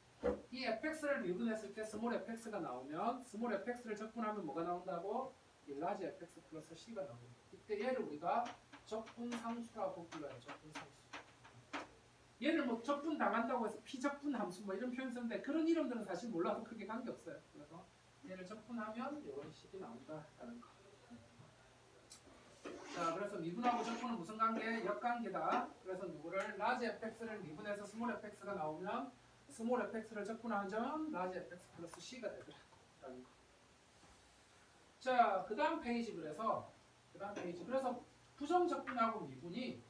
이 fx를 미분했을 때 스몰 fx가 나오면 스몰 fx를 적분하면 뭐가 나온다고? 라지 fx 플러스 c가 나옵니다. 이때 얘를 우리가 적분상수라고 불러요. 적분상수. 얘를 뭐 적분 당한다고 해서 피적분 함수 뭐 이런 표현 쓰는데 그런 이름들은 사실 몰라도 크게 관계없어요. 그래서 얘를 적분하면 이런 식이 나온다라는 거. 자, 그래서 미분하고 적분은 무슨 관계? 역관계다. 그래서 누구를 라지 fx를 미분해서 스몰 fx가 나오면 스몰 fx를 적분하면 라지 fx 플러스 c가 되더라라는 거. 자, 그 다음 페이지 그래서 부정적분하고 미분이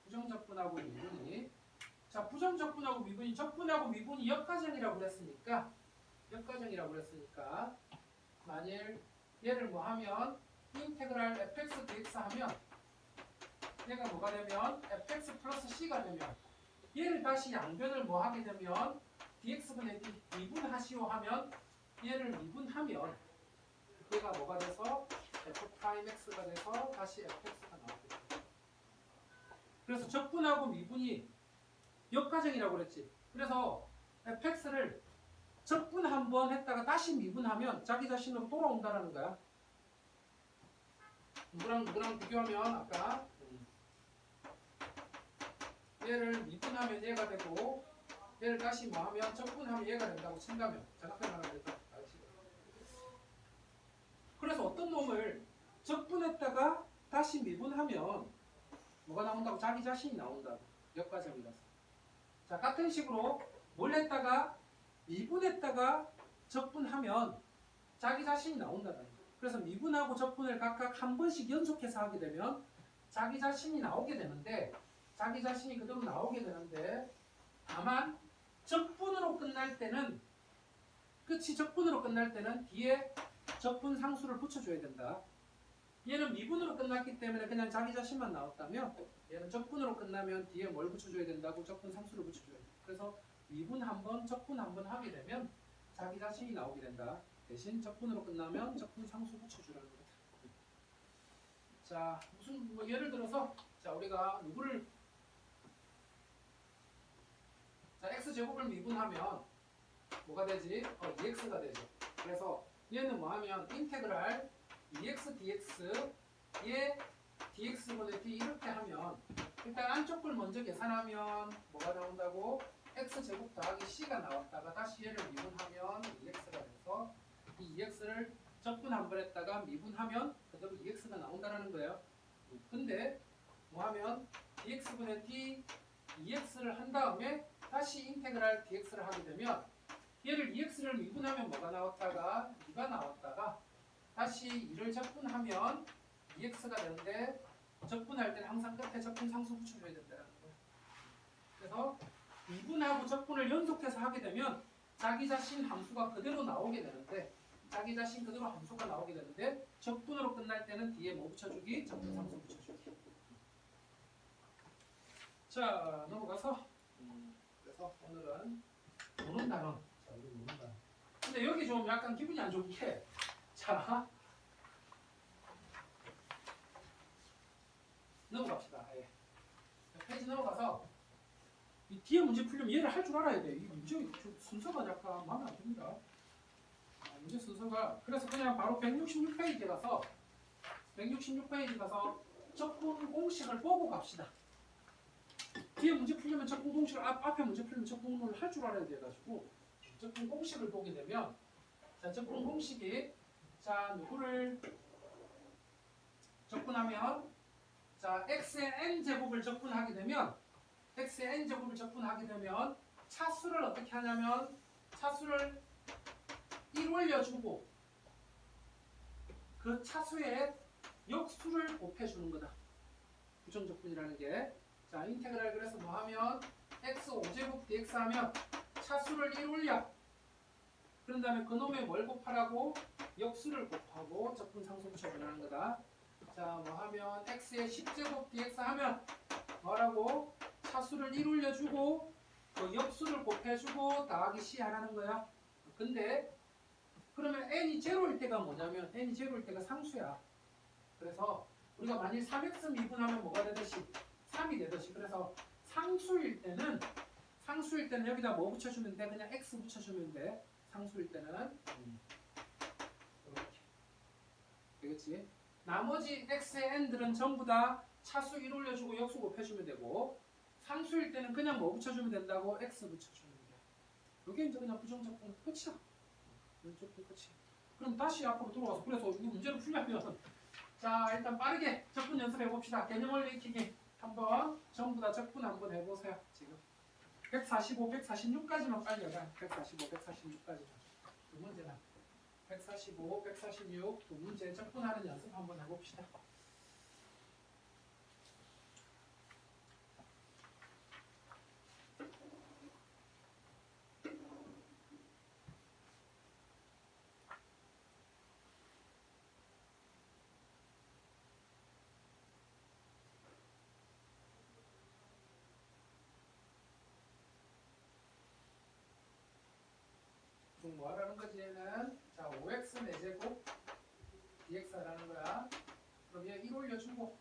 부정적분하고 미분이 자, 부정적분하고 미분이 적분하고 미분이 역과정이라고 그랬으니까 만일 얘를 뭐 하면 인테그랄 fx dx 하면 얘가 뭐가 되면 fx 플러스 c가 되면 얘를 다시 양변을 뭐 하게 되면 dx분의 d 미분하시오 하면 얘를 미분하면 얘가 뭐가 돼서 f'x가 돼서 다시 fx가 나오게 돼요. 그래서 적분하고 미분이 역과정이라고 그랬지. 그래서 fx를 적분 한번 했다가 다시 미분하면 자기 자신으로 돌아온다라는 거야. 누구랑 비교하면 아까 얘를 미분하면 얘가 되고 얘를 다시 뭐 하면 적분하면 얘가 된다고 친다면 자각변 하나 됐다. 그래서 어떤 놈을 적분했다가 다시 미분하면 뭐가 나온다고? 자기 자신이 나온다고. 역과정이라서. 자, 같은 식으로 뭘 했다가 미분했다가 적분하면 자기 자신이 나온다는 거예요. 그래서 미분하고 적분을 각각 한 번씩 연속해서 하게 되면 자기 자신이 나오게 되는데 다만 적분으로 끝날 때는 적분으로 끝날 때는 뒤에 적분 상수를 붙여줘야 된다. 얘는 미분으로 끝났기 때문에 그냥 자기 자신만 나왔다면 얘는 적분으로 끝나면 뒤에 뭘 붙여줘야 된다고? 적분 상수를 붙여줘야 돼. 그래서 미분 한번, 적분 한번 하게 되면 자기 자신이 나오게 된다. 대신 적분으로 끝나면 적분 상수 붙여주라는 거다. 자, 무슨 뭐 예를 들어서 자, 우리가 누구를 자, x제곱을 미분하면 뭐가 되지? 2x가 되죠. 그래서 얘는 뭐 하면 인테그랄 2x dx 얘 dx분의 d 이렇게 하면 일단 안쪽 걸 먼저 계산하면 뭐가 나온다고? x제곱 더하기 c가 나왔다가 다시 얘를 미분하면 2x가 돼서 이 2x를 적분 한 번 했다가 미분하면 그대로 2x가 나온다는 거예요. 근데 뭐 하면 dx분의 d 2x를 한 다음에 다시 인테그랄 dx를 하게 되면 얘를 2x를 미분하면 뭐가 나왔다가 2가 나왔다가 다시 2를 적분하면 dx가 되는데 적분할 때는 항상 끝에 적분 상수 붙여줘야 된다는 거예요. 그래서 미분하고 적분을 연속해서 하게 되면 자기 자신 함수가 그대로 나오게 되는데 적분으로 끝날 때는 뒤에 뭐 붙여주기? 적분 상수 붙여주기. 자 넘어가서 그래서 오늘은 노는 단원. 자 우리 노는 단원. 근데 여기 좀 약간 기분이 안 좋은 게 자 넘어갑시다. 예. 페이지 넘어가서 이 뒤에 문제 풀려면 얘를 할 줄 알아야 돼. 이 문제 순서가 약간 마음에 안 듭니다. 문제 순서가 그래서 그냥 바로 166페이지 가서 적분 공식을 보고 갑시다. 뒤에 문제 풀려면 적분 공식을 앞에 문제 풀리면 적분을 할 줄 알아야 돼가지고 적분 공식을 보게 되면 자 적분 공식이 자 누구를 적분하면 자 x의 n 제곱을 적분하게 되면 차수를 어떻게 하냐면 차수를 1 올려주고 그 차수의 역수를 곱해주는 거다. 부정적분이라는 게. 자 인테그랄 그래서 뭐 하면 x 5제곱 dx 하면 차수를 1 올려. 그런 다음에 그놈의 뭘 곱하라고? 역수를 곱하고 적분 상수 붙여주는 거다. 자 뭐 하면 x의 10제곱 dx 하면 뭐라고? 차수를 1 올려주고 그 역수를 곱해주고 더하기 c 하라는 거야. 근데 그러면 n이 제로일 때가 뭐냐면 n이 제로일 때가 상수야. 그래서 우리가 만일 3x 미분하면 뭐가 되듯이 3이 되듯이 그래서 상수일 때는 여기다 뭐 붙여주면 돼? 그냥 x 붙여주면 돼. 상수일 때는 이렇게 되겠지? 나머지 x의 n들은 전부 다 차수 1 올려주고 역수 곱해주면 되고 상수일 때는 그냥 뭐 붙여주면 된다고? x 붙여주면 돼. 이게 이제 그냥 부정적분 끝이야. 부정적분 끝이야. 그럼 다시 앞으로 돌아와서 그래서 이 문제를 풀려면 자 일단 빠르게 적분 연습해 봅시다. 개념을 익히기 한번 전부 다 적분 한번 해보세요. 지금 145, 146까지만 빨리 해봐. 145, 146까지만 두 문제는 145, 146 두 문제 적분하는 연습 한번 해봅시다. 뭐 하라는 거지 얘는? 자 5x 4제곱 dx라는 거야. 그럼 얘 1 올려주고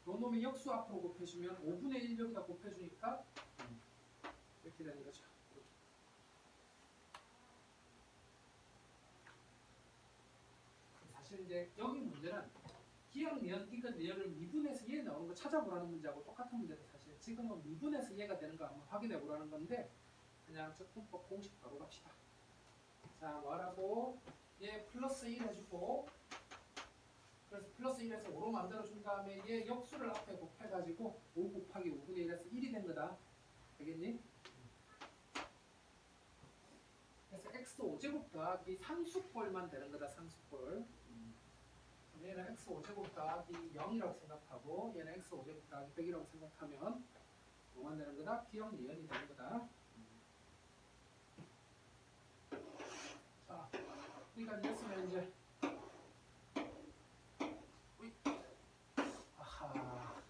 요 놈의 역수 앞으로 곱해주면 5분의 1 여기다 곱해주니까 이렇게 되는 거죠. 사실 이제 여기 문제는 기억 내연, 디귿 내연을 미분해서 얘 나오는 거 찾아보라는 문제하고 똑같은 문제도 사실 지금은 미분해서 얘가 되는 거 한번 확인해 보라는 건데 그냥 적분법 공식 바로 갑시다. 자 뭐라고? 얘 플러스 1 해주고 그래서 플러스 1에서 5로 만들어준 다음에 얘 역수를 앞에 곱해가지고 5 곱하기 5분의 1에서 1이 된 거다. 되겠니? 그래서 x 5제곱 더하기 상수꼴만 되는 거다. 상수꼴. 얘는 x 5제곱 더하기 0이라고 생각하고 얘는 x 5제곱 더하기 100이라고 생각하면 뭐만 되는 거다? 기억 예언이 되는 거다. 자, 그러니까 이랬으면 이제 아하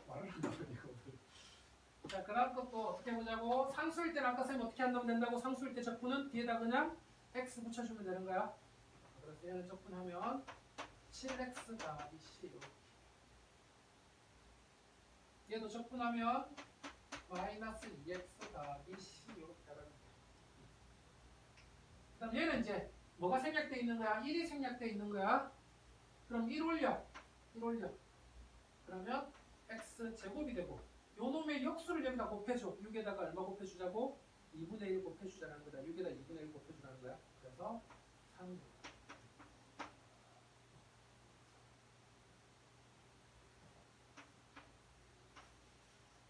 말을 한다고 이거. 자, 그 다음 것도 어떻게 해보자고. 상수일 때는 아까 쌤이 어떻게 한다면 된다고. 상수일 때 적분은 뒤에다 그냥 x 붙여주면 되는 거야. 그래서 얘는 적분하면 7x 더하기 c 이렇게. 얘도 적분하면 마이너스 2x 더하기 c 이렇게 하라는 거야. 그 다음 얘는 이제 뭐가 생략되어 있는 거야? 1이 생략되어 있는 거야. 그럼 1 올려. 그러면 x 제곱이 되고 요 놈의 역수를 여기다 곱해줘. 6에다가 얼마 곱해주자고? 2분의 1 곱해주자는 거다. 6에다 2분의 1 곱해주라는 거야. 그래서 3.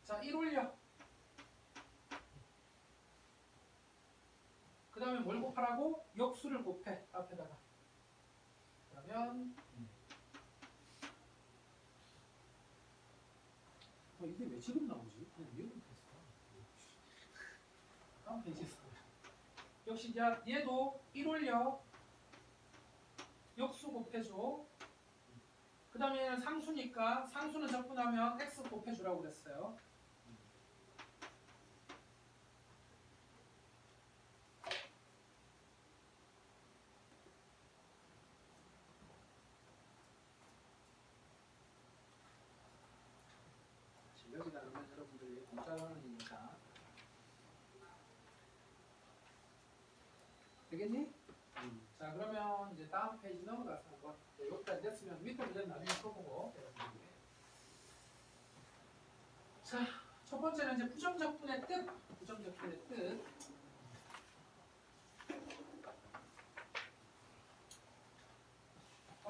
자, 1 올려. 그 다음에 뭘 곱하라고? 역수를 곱해. 앞에다가. 하면 이게 왜 지금 나오지? 그냥 이해를 못했어. 다음 페이지에서. 역시 이제 얘도 1올려 역수 곱해줘. 그 다음에 상수니까 상수는 적분하면 x 곱해주라고 그랬어요. 여기다 넣으면 여러분들이 공짜이니까 되겠니? 자 그러면 이제 다음 페이지 넘어가서 한번 여기까지 됐으면 밑에 문제는 나중에 풀어보고. 자 첫 번째는 이제 부정적분의 뜻. 부정적분의 뜻.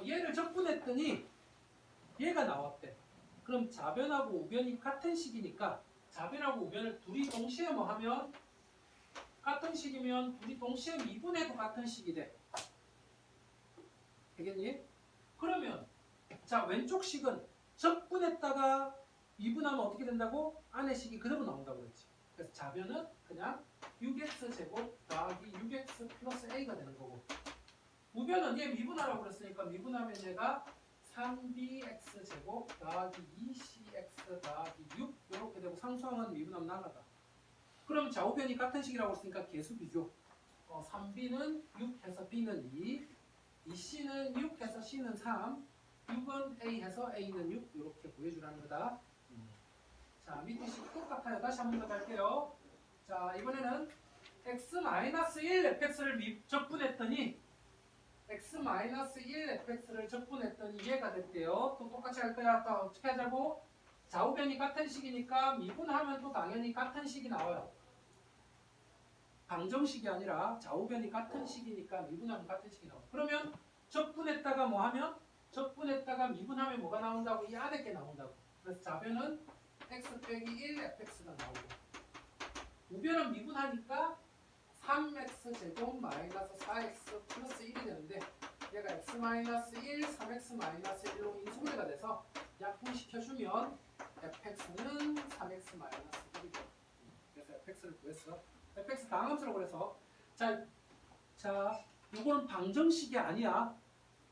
얘를 적분했더니 얘가 나왔대. 그럼 좌변하고 우변이 같은 식이니까 좌변하고 우변을 둘이 동시에 뭐 하면 같은 식이면 둘이 동시에 미분해도 같은 식이 돼. 되겠니? 그러면 자 왼쪽 식은 적분했다가 미분하면 어떻게 된다고? 안의 식이 그대로 나온다고 그랬지. 그래서 좌변은 그냥 6x제곱 더하기 6x 플러스 a가 되는 거고, 우변은 얘 미분하라고 그랬으니까 미분하면 얘가 3bx제곱 더하기 2cx 더하기 6 이렇게 되고, 상수항은 미분하면 날라가. 그럼 좌우변이 같은 식이라고 했으니까 계수 비교. 3b는 6 해서 b는 2, 2c는 6 해서 c는 3, 6은 a 해서 a는 6 이렇게 구해주라는 거다. 자 밑에 식 똑같아요. 다시 한 번 더 갈게요. 자 이번에는 x-1 fx를 적분했더니 x-1 fx를 적분했더니 얘가 됐대요. 또 똑같이 할 거야. 또 어떻게 하자고? 좌우변이 같은 식이니까 미분하면 또 당연히 같은 식이 나와요. 방정식이 아니라 좌우변이 같은 식이니까 미분하면 같은 식이 나와요. 그러면 적분했다가 뭐 하면? 적분했다가 미분하면 뭐가 나온다고? 이 안에 게 나온다고. 그래서 좌변은 x 빼기 1 fx가 나오고, 우변은 미분하니까 3x 제곱 마이너스 4x 플러스 1이 되는데, 얘가 x 마이너스 1, 3x 마이너스 1로 인수분해가 돼서 약분시켜주면 fx는 3x 마이너스 1이 돼. 그래서 fx를 구했어. fx 다항함수라고 그래서 자 이거는 방정식이 아니야.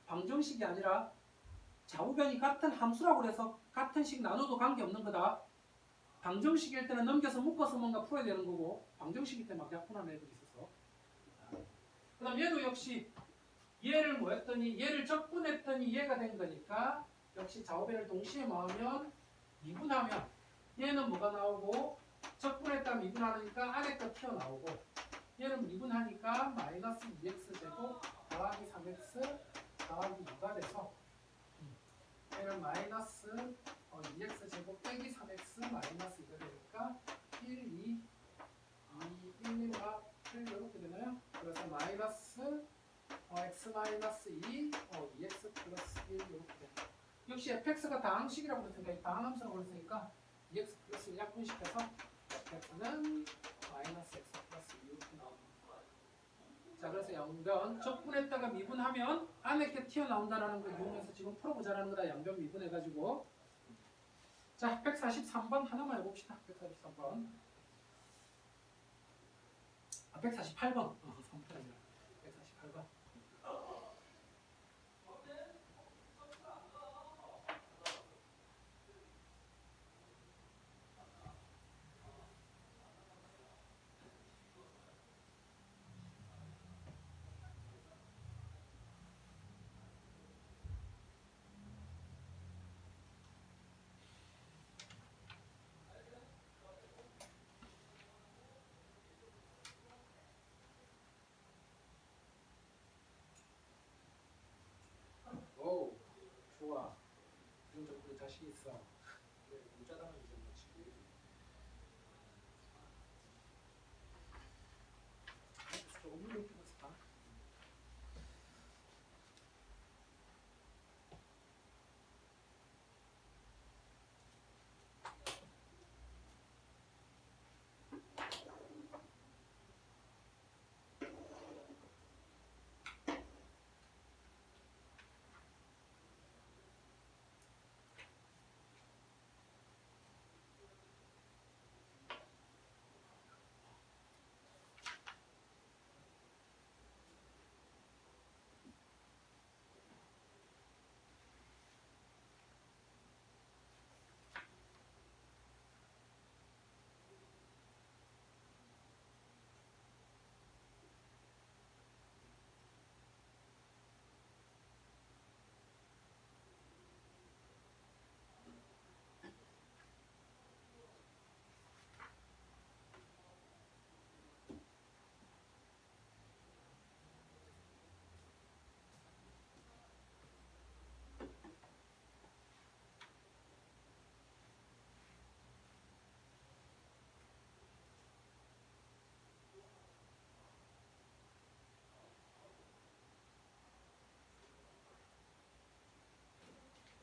방정식이 아니라 좌우변이 같은 함수라고 그래서 같은 식 나눠도 관계없는 거다. 방정식일 때는 넘겨서 묶어서 뭔가 풀어야 되는 거고, 방정식일 때 막 약분하는 애들이 있어서. 그 다음 얘도 역시 얘를 뭐 했더니 얘를 적분했더니 얘가 된 거니까 역시 좌우변을 동시에 모으면 미분하면 얘는 뭐가 나오고, 적분했다 미분하니까 안에 거 튀어나오고, 얘는 미분하니까 마이너스 2x제곱 더하기 3x 더하기 2가 돼서 얘는 마이너스 2x제곱 빼기 3x 마이너스 2가 되니까 1, 2, 1, 1과 1 이렇게 되나요? 그래서 마이너스 x 마이너스 2, 2x 플러스 1 이렇게 됩니다. 역시 fx가 다항식이라고 그랬으니까 이 다항함수라고 그랬으니까 2x 플러스 1 약분시켜서 fx는 마이너스 x 플러스 2 이렇게 나옵니다. 자 그래서 양변 적분했다가 미분하면 안에 게 튀어나온다는 걸 이용해서 지금 풀어보자라는 거다. 양변 미분해가지고. 자 143번 하나만 해봅시다. 143번 148번 3편 아니라 148번. 오, 좋아. 이런 정도 자신 있어. 그래, 문자당은 이제 뭐지? 조금 이렇게 봤을까?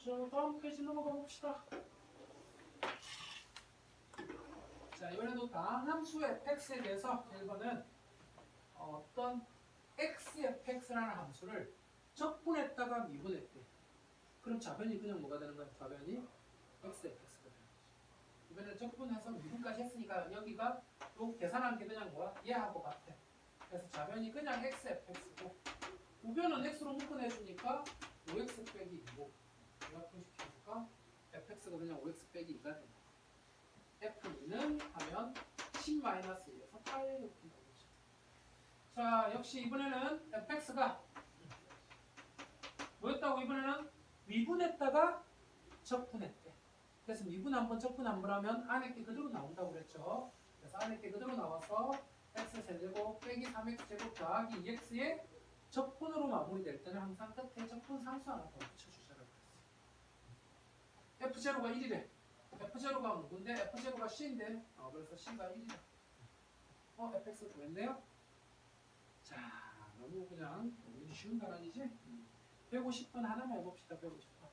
자, 다음 페이지 넘어가 봅시다. 자, 이번에도 다함수 fx에 대해서 1번은 어떤 xfx라는 함수를 적분했다가 미분했대. 그럼 좌변이 그냥 뭐가 되는 거야? 좌변이 xfx가 되는 거지. 이번에 적분해서 미분까지 했으니까 여기가 또 계산한 게 그냥 뭐야? 얘하고 같아. 그래서 좌변이 그냥 xfx고 우변은 x로 묶어내주니까 5x 빼기 2고 내가 표시해줄까? fx가 그냥 5x 빼기 2가 된다. F2는 하면 10-1에서 8 이렇게 나오죠. 자, 역시 이번에는 fx가 뭐였다고? 이번에는 미분했다가 적분했대. 그래서 미분 한번 적분 한번 하면 안에 게 그대로 나온다고 그랬죠. 그래서 안에 게 그대로 나와서 x세제곱 빼기 3x제곱 더하기 2x의 적분으로 마무리될 때는 항상 끝에 적분 상수 하나 더 붙여주자라고 그랬어요. f0가 1이래. f0가 누군데? f0가 c인데 그래서 c가 1이다. fx 구했네요. 자, 너무 그냥 너무 쉬운 단원이지? 150번 하나만 해봅시다. 150번.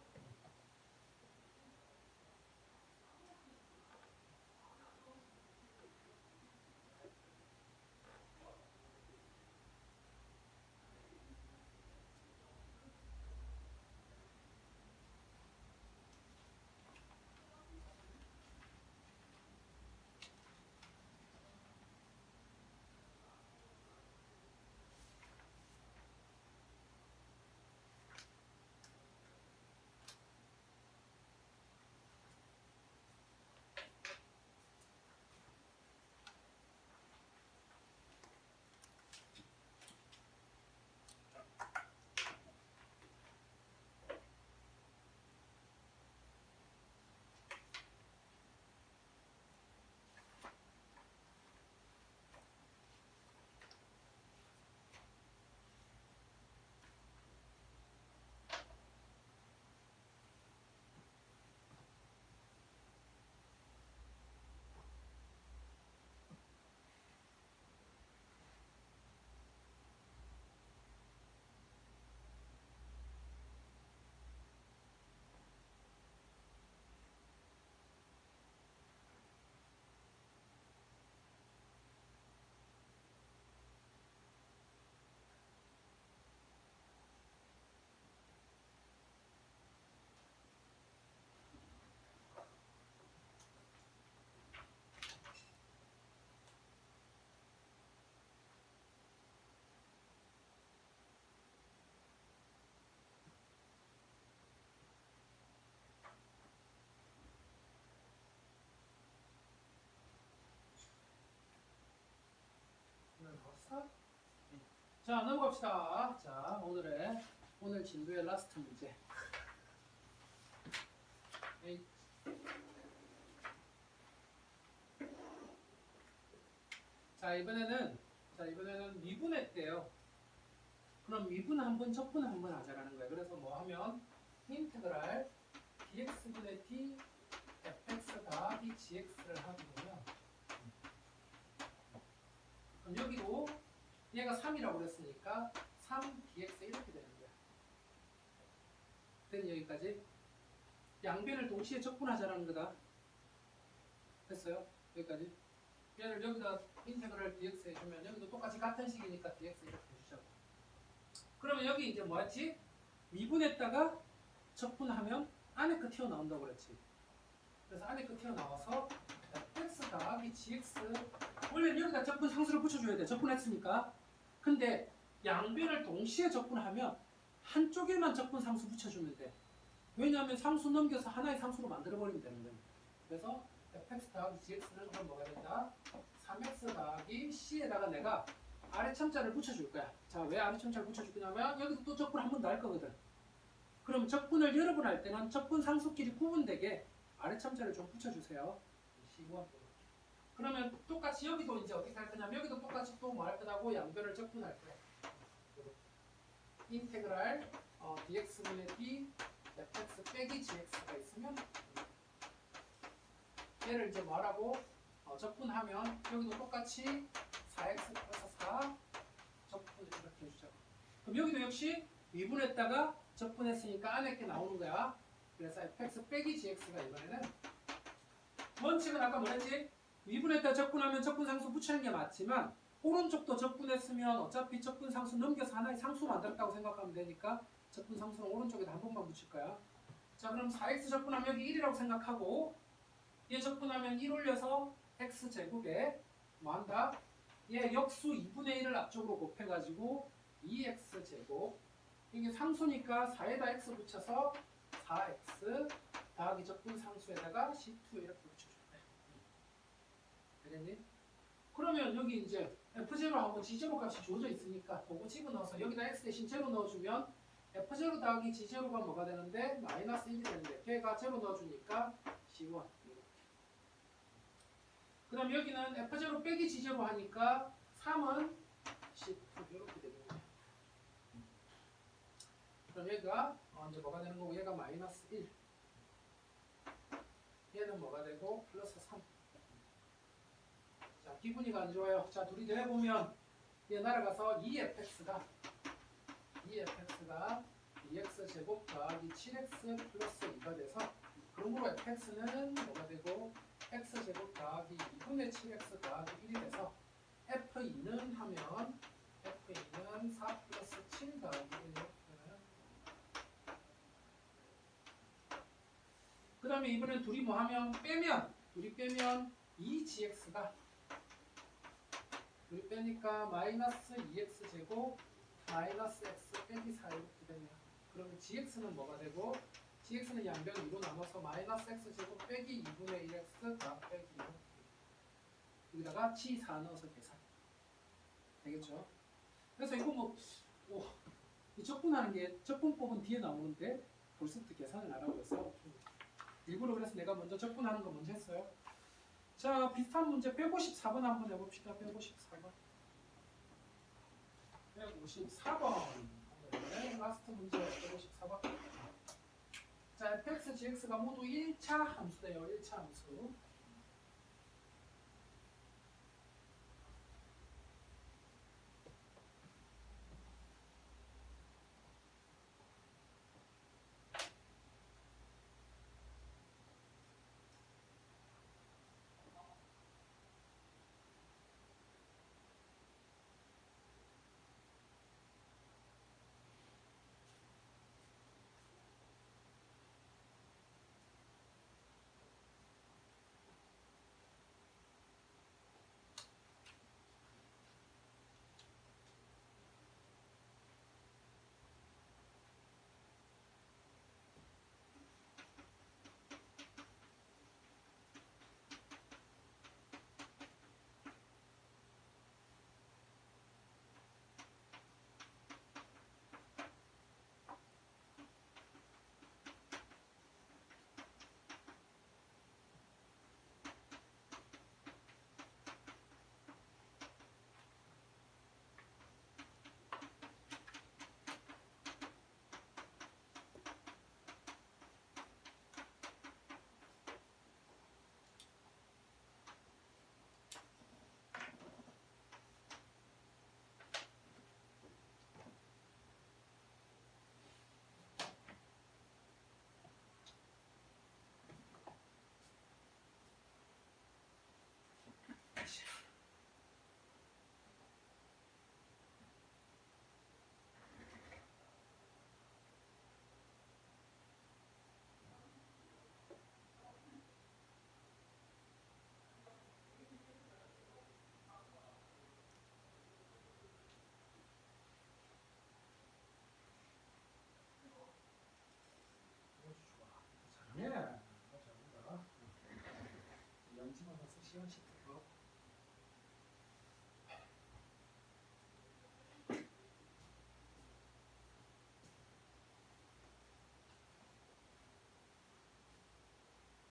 자, 넘어갑시다. 자, 오늘 진도의 라스트 문제. 에이. 자, 이번에는 미분했대요. 그럼 미분 한번 적분 한번 하자라는 거예요. 그래서 뭐 하면 인테그랄 dx분의 d fx 더하기 gx를 하게 되면 그럼 여기도 얘가 3이라고 그랬으니까 3dx 이렇게 되는 거야. 됐니? 여기까지? 양변을 동시에 적분하자라는 거다. 됐어요? 여기까지? 얘를 여기다 인테그랄 dx 해주면 여기도 똑같이 같은 식이니까 dx 이렇게 해주자고. 그러면 여기 이제 뭐였지? 미분했다가 적분하면 안에 거 튀어나온다고 그랬지. 그래서 안에 거 튀어나와서 x 더하기 gx 원래는 여기다 적분 상수를 붙여줘야 돼. 적분했으니까. 근데 양변을 동시에 적분하면 한쪽에만 적분 상수 붙여주면 돼. 왜냐하면 상수 넘겨서 하나의 상수로 만들어버리면 되는 거야. 그래서 fx 더하기 gx는 그럼 뭐가 된다? 3x 더하기 c에다가 내가 아래 첨자를 붙여줄 거야. 자, 왜 아래 첨자를 붙여줄 거냐면 여기서 또 적분 한 번 더 할 거거든. 그럼 적분을 여러 번 할 때는 적분 상수끼리 구분되게 아래 첨자를 좀 붙여주세요. 그러면 똑같이 여기도 이제 어떻게 할 거냐면 여기도 똑같이 또 뭐 할 거라고 양변을 적분할 거야. 인테그랄 dx분의 d fx 빼기 gx가 있으면 얘를 이제 뭐라고 적분하면 여기도 똑같이 4x 플러스 4 적분 이렇게 해주자. 그럼 여기도 역시 미분했다가 적분했으니까 안에 게 나오는 거야. 그래서 fx 빼기 gx가 이번에는 원칙은 아까 뭐랬지? 미분에다 적분하면 적분상수 붙이는 게 맞지만 오른쪽도 적분했으면 어차피 적분상수 넘겨서 하나의 상수 만들었다고 생각하면 되니까 적분상수는 오른쪽에다 한 번만 붙일 거야. 자 그럼 4x 적분하면 여기 1이라고 생각하고 얘 적분하면 1 올려서 x제곱에 뭐한다? 얘 역수 2분의 1을 앞쪽으로 곱해가지고 2x제곱 이게 상수니까 4에다 x 붙여서 4x 더하기 적분상수에다가 C2 이렇게 붙여줄 거야. 되겠니? 그러면 여기 이제 F0하고 G0 값이 주어져 있으니까 그거 집어넣어서 여기다 x 대신 제로 넣어주면 F0 더하기 G0가 뭐가 되는데 마이너스 1이 되는데 걔가 제로 넣어주니까 C1 이렇게. 그 다음 여기는 F0 빼기 G0 하니까 3은 C2 이렇게 되는 거야. 그럼 얘가 이제 뭐가 되는 거고 얘가 마이너스 1 얘는 뭐가 되고 플러스 3. 자 기분이가 안 좋아요. 자 둘이 더해보면 얘 날아가서 2fx가 2x제곱 더하기 7x 플러스 2가 돼서 그러므로 fx는 뭐가 되고 x제곱 더하기 2분의 7x 더하기 1이 돼서 f2는 하면 f2는 4 플러스 7 더하기 1 이렇게 되나요? 그 다음에 이번엔 둘이 뭐 하면 둘이 빼면 2gx가 둘이 빼니까 마이너스 2x제곱 마이너스 x 빼기 4 이렇게 되네요. 그러면 gx는 뭐가 되고 gx는 양변 2로 나눠서 마이너스 x제곱 빼기 2분의 1x 다 빼기 이렇게 여기다가 g4 넣어서 계산 되겠죠? 그래서 이거 이 적분하는 게 적분법은 뒤에 나오는데 벌써부터 계산을 하라고 해서 일부러 그래서 내가 먼저 적분하는 거 먼저 했어요. 자 비슷한 문제 154번 한번 해봅시다. 154번 154번 라스트 문제 154번. 자 fx, gx가 모두 1차 함수예요. 1차 함수. 잘하네. 잘한다. 영지만 와서 시원 시켜.